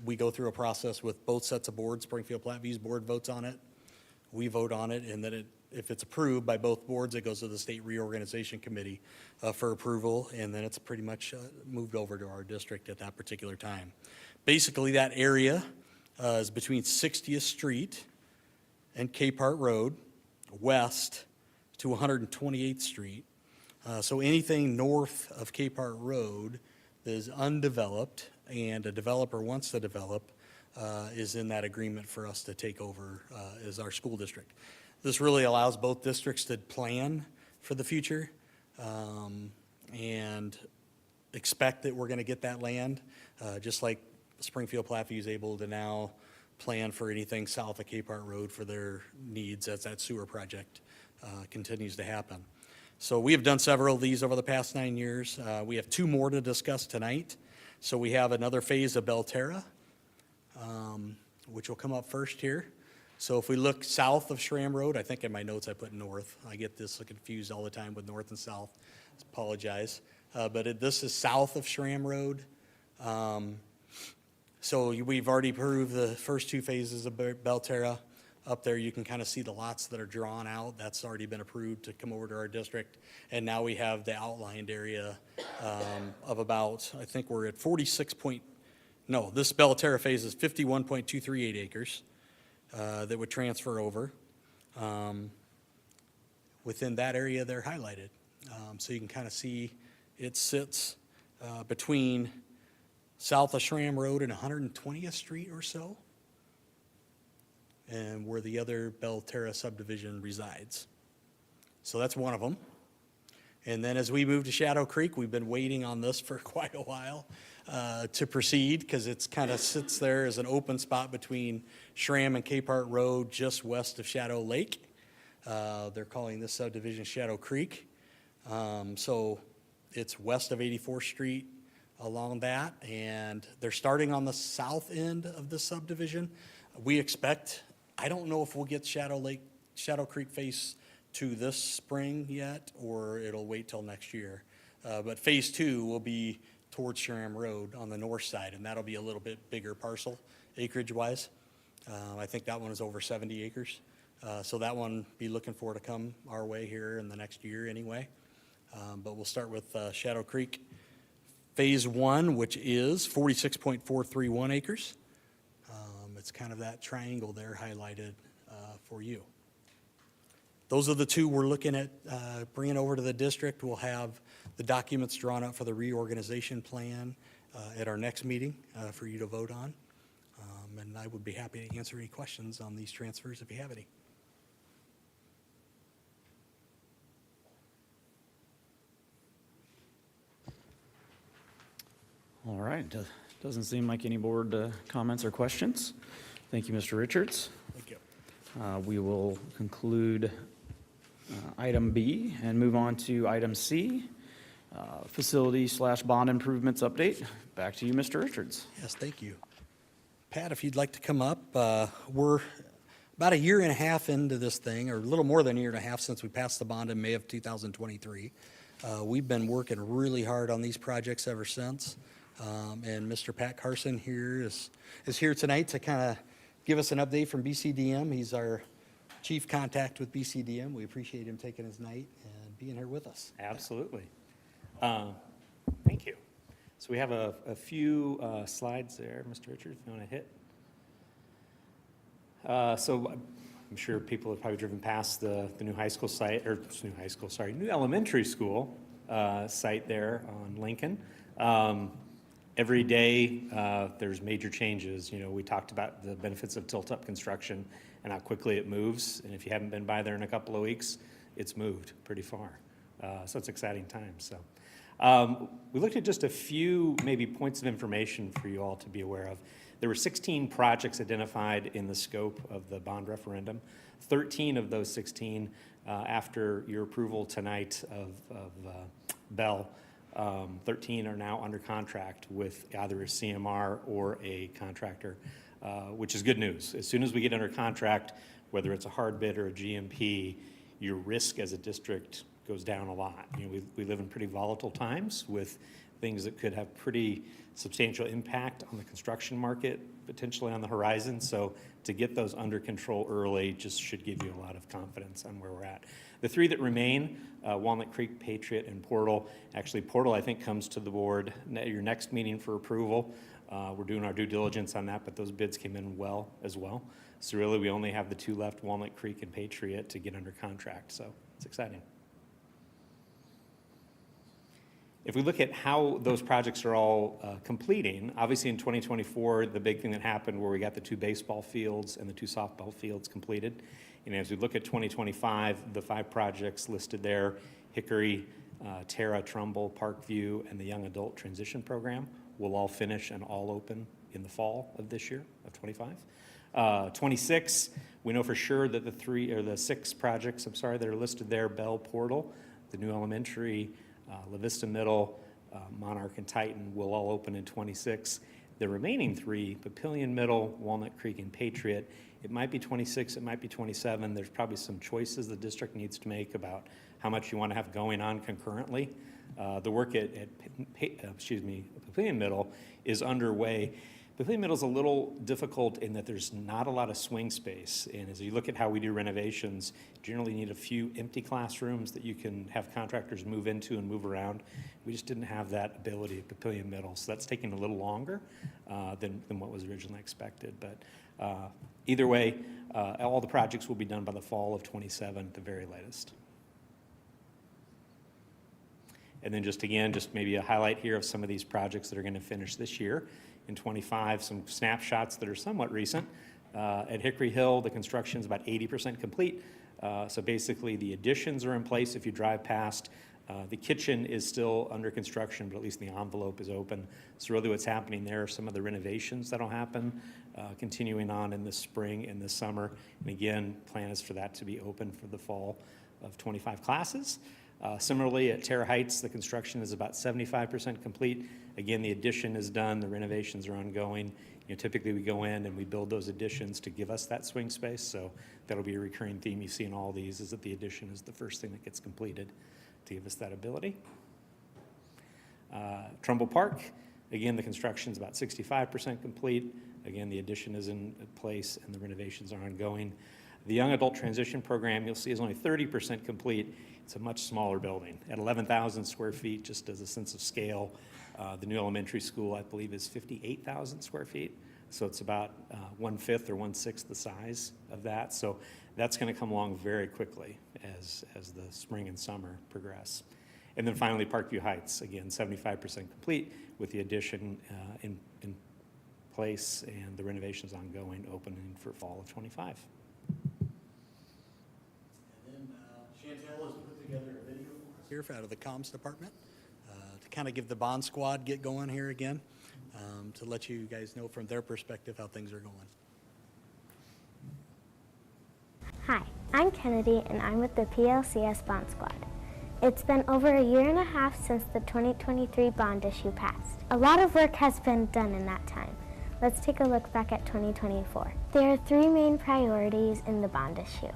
we go through a process with both sets of boards. Springfield Plattview's board votes on it, we vote on it, and then if it's approved by both boards, it goes to the State Reorganization Committee for approval, and then it's pretty much moved over to our district at that particular time. Basically, that area is between 60th Street and Capehart Road, west to 128th Street. So anything north of Capehart Road that is undeveloped and a developer wants to develop is in that agreement for us to take over as our school district. This really allows both districts to plan for the future and expect that we're going to get that land, just like Springfield Platteview is able to now plan for anything south of Capehart Road for their needs as that sewer project continues to happen. So we have done several of these over the past 9 years. We have 2 more to discuss tonight. So we have another phase of Belterra, which will come up first here. So if we look south of Schramm Road, I think in my notes I put north. I get this confused all the time with north and south. Apologize. This is south of Schramm Road. So we've already approved the first two phases of Belterra. Up there, you can kind of see the lots that are drawn out. That's already been approved to come over to our district. And now we have the outlined area of about, I think we're at 46 point, no, this Belterra phase is 51.238 acres that would transfer over. Within that area, they're highlighted. So you can kind of see it sits between south of Schramm Road and 120th Street or so, and where the other Belterra subdivision resides. So that's one of them. And then as we move to Shadow Creek, we've been waiting on this for quite a while to proceed, because it's kind of sits there as an open spot between Schramm and Capehart Road, just west of Shadow Lake. They're calling this subdivision Shadow Creek. So it's west of 84th Street along that, and they're starting on the south end of the subdivision. We expect, I don't know if we'll get Shadow Creek phase 2 this spring yet, or it'll wait till next year. But phase 2 will be towards Schramm Road on the north side, and that'll be a little bit bigger parcel acreage-wise. I think that one is over 70 acres. So that one, be looking for to come our way here in the next year anyway. But we'll start with Shadow Creek Phase 1, which is 46.431 acres. It's kind of that triangle there highlighted for you. Those are the two we're looking at bringing over to the district. We'll have the documents drawn up for the reorganization plan at our next meeting for you to vote on. And I would be happy to answer any questions on these transfers if you have any. All right, doesn't seem like any board comments or questions. Thank you, Mr. Richards. Thank you. We will conclude item B and move on to item C, facility/bond improvements update. Back to you, Mr. Richards. Yes, thank you. Pat, if you'd like to come up, we're about a year and a half into this thing, or a little more than a year and a half since we passed the bond in May of 2023. We've been working really hard on these projects ever since. And Mr. Pat Carson here is here tonight to kind of give us an update from BCDM. He's our chief contact with BCDM. We appreciate him taking his night and being here with us. Absolutely. Thank you. So we have a few slides there, Mr. Richards, if you want to hit. So I'm sure people have probably driven past the new high school site, or new elementary school site there on Lincoln. Every day, there's major changes. You know, we talked about the benefits of tilt-up construction and how quickly it moves. And if you haven't been by there in a couple of weeks, it's moved pretty far. So it's exciting times. So we looked at just a few maybe points of information for you all to be aware of. There were 16 projects identified in the scope of the bond referendum. 13 of those 16, after your approval tonight of Bell, 13 are now under contract with either a CMR or a contractor, which is good news. As soon as we get under contract, whether it's a hard bid or a GMP, your risk as a district goes down a lot. You know, we live in pretty volatile times with things that could have pretty substantial impact on the construction market, potentially on the horizon. So to get those under control early just should give you a lot of confidence on where we're at. The three that remain, Walnut Creek, Patriot, and Portal. Actually, Portal, I think, comes to the board at your next meeting for approval. We're doing our due diligence on that, but those bids came in well as well. So really, we only have the two left, Walnut Creek and Patriot, to get under contract. So it's exciting. If we look at how those projects are all completing, obviously in 2024, the big thing that happened where we got the two baseball fields and the two softball fields completed. And as we look at 2025, the 5 projects listed there, Hickory, Terra, Trumbull, Parkview, and the Young Adult Transition Program will all finish and all open in the fall of this year, of 25. 26, we know for sure that the 6 projects, that are listed there, Bell, Portal, the new elementary, La Vista Middle, Monarch, and Titan will all open in 26. The remaining three, Papillion Middle, Walnut Creek, and Patriot, it might be 26, it might be 27. There's probably some choices the district needs to make about how much you want to have going on concurrently. The work at Papillion Middle is underway. Papillion Middle is a little difficult in that there's not a lot of swing space. And as you look at how we do renovations, you generally need a few empty classrooms that you can have contractors move into and move around. We just didn't have that ability at Papillion Middle, so that's taking a little longer than what was originally expected. But either way, all the projects will be done by the fall of '27 at the very latest. And then just maybe a highlight here of some of these projects that are going to finish this year. In '25, some snapshots that are somewhat recent. At Hickory Hill, the construction is about 80% complete. So basically, the additions are in place if you drive past. The kitchen is still under construction, but at least the envelope is open. So really what's happening there are some of the renovations that'll happen, continuing on in the spring and the summer. And again, plan is for that to be open for the fall of '25 classes. Similarly, at Terra Heights, the construction is about 75% complete. Again, the addition is done, the renovations are ongoing. Typically we go in and we build those additions to give us that swing space, so that'll be a recurring theme you see in all these, is that the addition is the first thing that gets completed to give us that ability. Trumbull Park, again, the construction is about 65% complete. Again, the addition is in place and the renovations are ongoing. The Young Adult Transition Program, you'll see, is only 30% complete. It's a much smaller building at 11,000 square feet, just as a sense of scale. The new elementary school, I believe, is 58,000 square feet. So it's about 1/5 or 1/6 the size of that. So that's going to come along very quickly as the spring and summer progress. And then finally, Parkview Heights, again, 75% complete with the addition in place and the renovations ongoing, opening for fall of '25. Chantel has put together a video for us here out of the comms department to kind of give the Bond Squad get going here again, to let you guys know from their perspective how things are going. Hi, I'm Kennedy and I'm with the PLCS Bond Squad. It's been over a year and a half since the 2023 bond issue passed. A lot of work has been done in that time. Let's take a look back at 2024. There are three main priorities in the bond issue.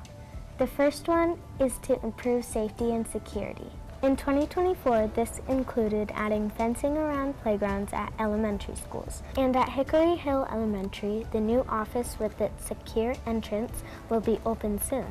The first one is to improve safety and security. In 2024, this included adding fencing around playgrounds at elementary schools. And at Hickory Hill Elementary, the new office with its secure entrance will be open soon.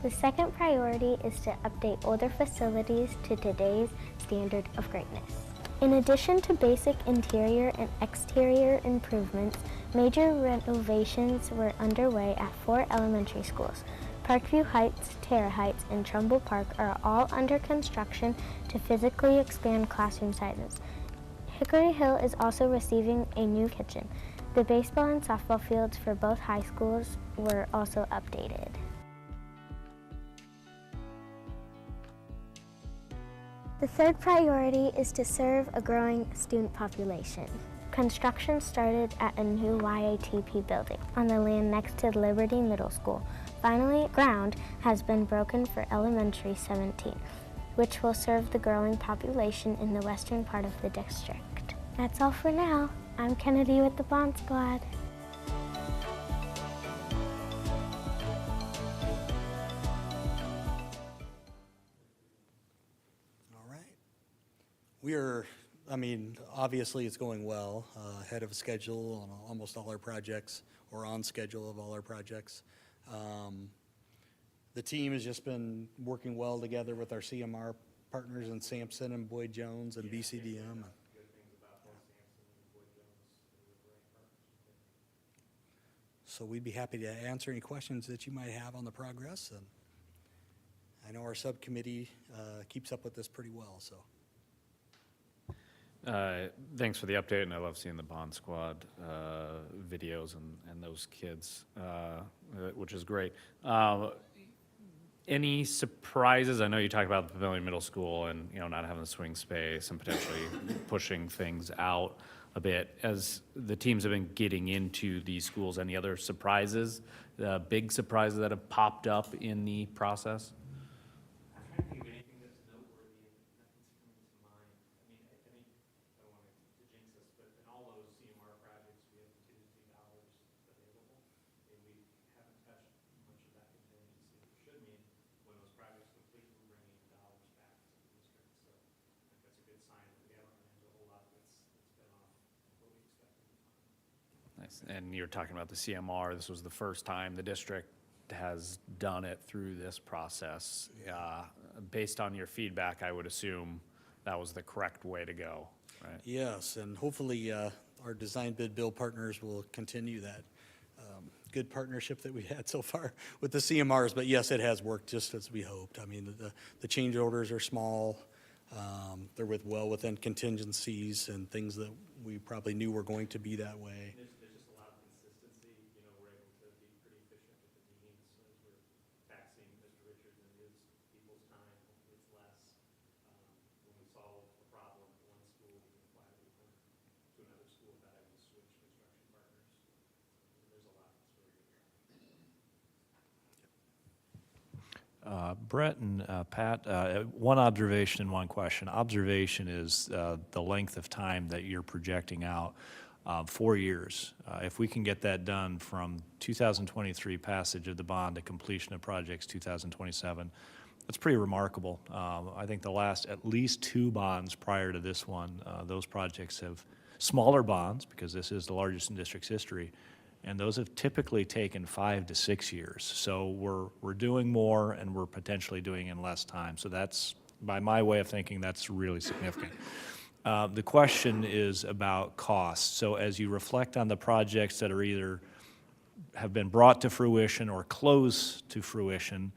The second priority is to update older facilities to today's standard of greatness. In addition to basic interior and exterior improvements, major renovations were underway at 4 elementary schools. Parkview Heights, Terra Heights, and Trumbull Park are all under construction to physically expand classroom sizes. Hickory Hill is also receiving a new kitchen. The baseball and softball fields for both high schools were also updated. The third priority is to serve a growing student population. Construction started at a new YATP building on the land next to Liberty Middle School. Finally, ground has been broken for Elementary 17, which will serve the growing population in the western part of the district. That's all for now. I'm Kennedy with the Bond Squad. We are, obviously it's going well, ahead of schedule on almost all our projects, or on schedule of all our projects. The team has just been working well together with our CMR partners in Sampson and Boyd Jones and BCDM. So we'd be happy to answer any questions that you might have on the progress. And I know our subcommittee keeps up with this pretty well, so. Thanks for the update, and I love seeing the Bond Squad videos and those kids, which is great. Any surprises? I know you talked about the Pavilion Middle School and not having the swing space and potentially pushing things out a bit. As the teams have been getting into these schools, any other surprises, big surprises that have popped up in the process? And you're talking about the CMR, this was the first time the district has done it through this process. Based on your feedback, I would assume that was the correct way to go, right? Yes, and hopefully our design bid build partners will continue that good partnership that we had so far with the CMRs. But yes, it has worked just as we hoped. I mean, the change orders are small. They're well within contingencies and things that we probably knew were going to be that way. There's just a lot of consistency, you know, we're able to be pretty efficient with the meetings as we're taxing Mr. Richards and his people's time. Hopefully it's less. When we solve a problem at one school, we can apply it to another school without having to switch construction partners. There's a lot that's really good. Brett and Pat, one observation and one question. Observation is the length of time that you're projecting out, 4 years. If we can get that done from 2023 passage of the bond to completion of projects 2027, that's pretty remarkable. I think the last at least 2 bonds prior to this one, those projects have smaller bonds because this is the largest in district's history. And those have typically taken 5 to 6 years. So we're doing more and we're potentially doing in less time. So that's, by my way of thinking, that's really significant. The question is about cost. So as you reflect on the projects that are either have been brought to fruition or close to fruition,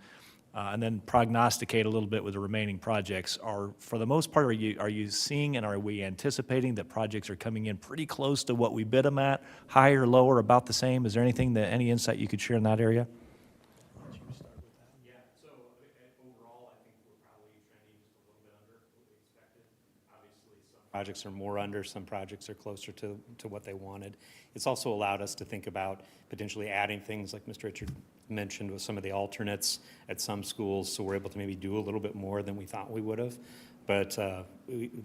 and then prognosticate a little bit with the remaining projects, for the most part, are you seeing and are we anticipating that projects are coming in pretty close to what we bid them at, higher, lower, about the same? Is there any insight you could share in that area? Yeah, so overall, I think we're probably trending just a little bit under what we expected. Obviously, some projects are more under, some projects are closer to what they wanted. It's also allowed us to think about potentially adding things like Mr. Richard mentioned with some of the alternates at some schools, so we're able to maybe do a little bit more than we thought we would have. But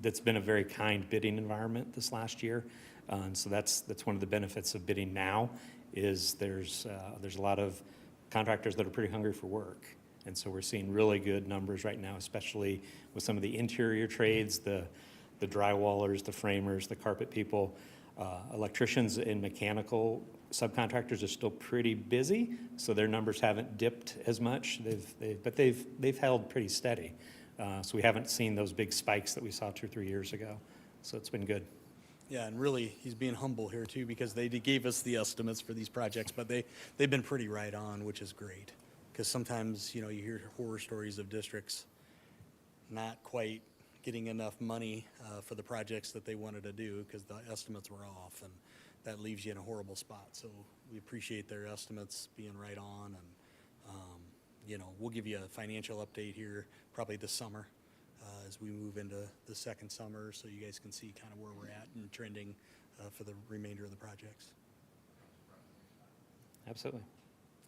that's been a very kind bidding environment this last year. And so that's one of the benefits of bidding now is there's a lot of contractors that are pretty hungry for work. And so we're seeing really good numbers right now, especially with some of the interior trades, the drywallers, the framers, the carpet people. Electricians and mechanical subcontractors are still pretty busy, so their numbers haven't dipped as much. But they've held pretty steady. So we haven't seen those big spikes that we saw 2 or 3 years ago. So it's been good. Yeah, and really, he's being humble here too, because they gave us the estimates for these projects, but they've been pretty right on, which is great. Because sometimes, you know, you hear horror stories of districts not quite getting enough money for the projects that they wanted to do because the estimates were off, and that leaves you in a horrible spot. So we appreciate their estimates being right on, and you know, we'll give you a financial update here probably this summer as we move into the second summer, so you guys can see kind of where we're at and trending for the remainder of the projects. Absolutely.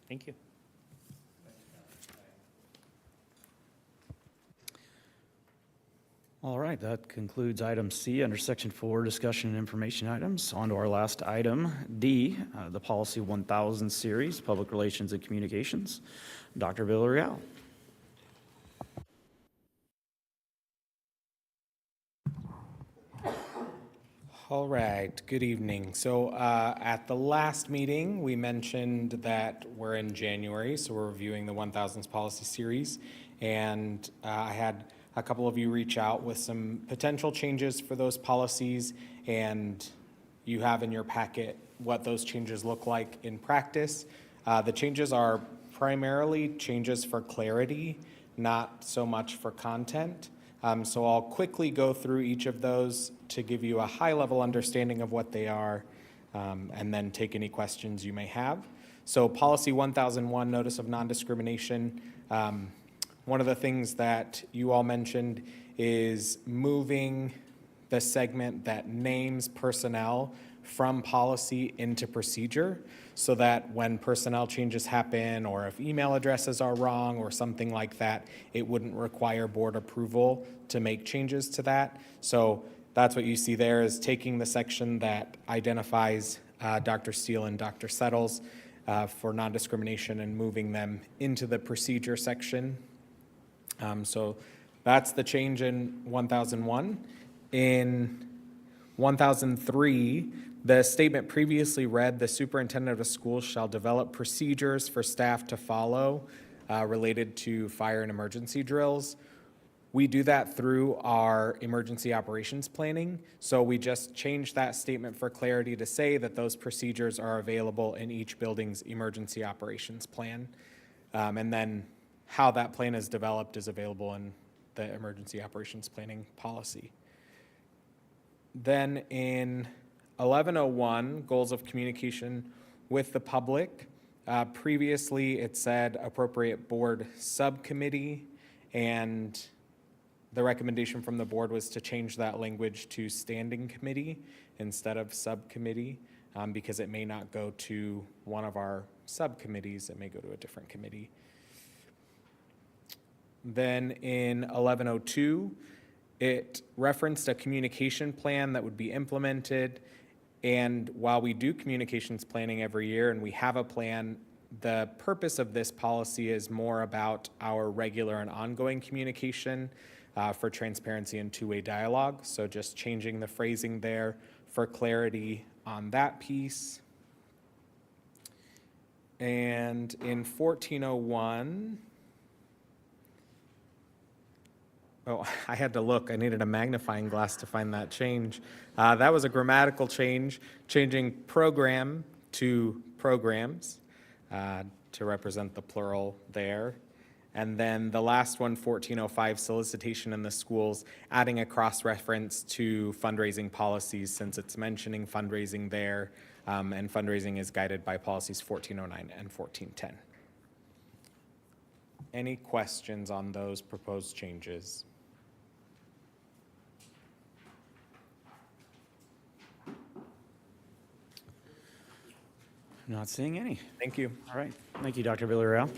Thank you. All right, that concludes item C under section 4, discussion and information items. On to our last item, D, the policy 1000 series, public relations and communications. Dr. Villarreal. All right, good evening. So at the last meeting, we mentioned that we're in January, so we're reviewing the 1000s policy series. And I had a couple of you reach out with some potential changes for those policies, and you have in your packet what those changes look like in practice. The changes are primarily changes for clarity, not so much for content. So I'll quickly go through each of those to give you a high-level understanding of what they are, and then take any questions you may have. So Policy 1001, Notice of Non-Discrimination. One of the things that you all mentioned is moving the segment that names personnel from policy into procedure, so that when personnel changes happen, or if email addresses are wrong or something like that, it wouldn't require board approval to make changes to that. So that's what you see there, is taking the section that identifies Dr. Steele and Dr. Settles for non-discrimination and moving them into the procedure section. So that's the change in 1001. In 1003, The statement previously read, "The superintendent of schools shall develop procedures for staff to follow related to fire and emergency drills." We do that through our emergency operations planning. So we just changed that statement for clarity to say that those procedures are available in each building's emergency operations plan. And then how that plan is developed is available in the emergency operations planning policy. Then in 1101, goals of communication with the public. Previously, it said appropriate board subcommittee, and the recommendation from the board was to change that language to standing committee instead of subcommittee, because it may not go to one of our subcommittees, it may go to a different committee. Then in 1102, it referenced a communication plan that would be implemented. And while we do communications planning every year and we have a plan, the purpose of this policy is more about our regular and ongoing communication for transparency and two-way dialogue. So just changing the phrasing there for clarity on that piece. And in 1401, oh, I had to look. I needed a magnifying glass to find that change. That was a grammatical change, changing program to programs to represent the plural there. And then the last one, 1405, solicitation in the schools, adding a cross-reference to fundraising policies since it's mentioning fundraising there, and fundraising is guided by policies 1409 and 1410. Any questions on those proposed changes? Not seeing any. Thank you. All right. Thank you, Dr. Villarreal.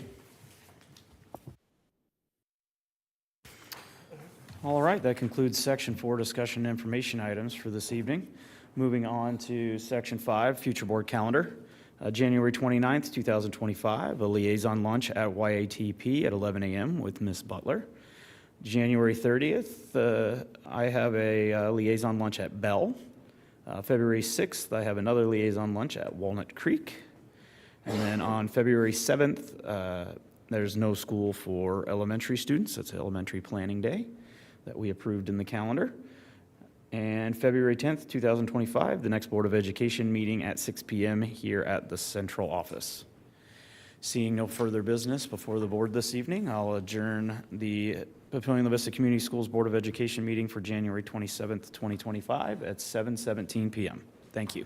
All right, that concludes Section 4, discussion and information items for this evening. Moving on to Section 5, future board calendar. January 29th, 2025, a liaison lunch at YATP at 11 a.m. with Ms. Butler. January 30th, I have a liaison lunch at Bell. February 6th, I have another liaison lunch at Walnut Creek. And then on February 7th, there's no school for elementary students. It's Elementary Planning Day that we approved in the calendar. And February 10th, 2025, the next Board of Education meeting at 6 p.m. here at the central office. Seeing no further business before the board this evening, I'll adjourn the Papillion-La Vista Community Schools Board of Education meeting for January 27th, 2025 at 7:17 p.m. Thank you.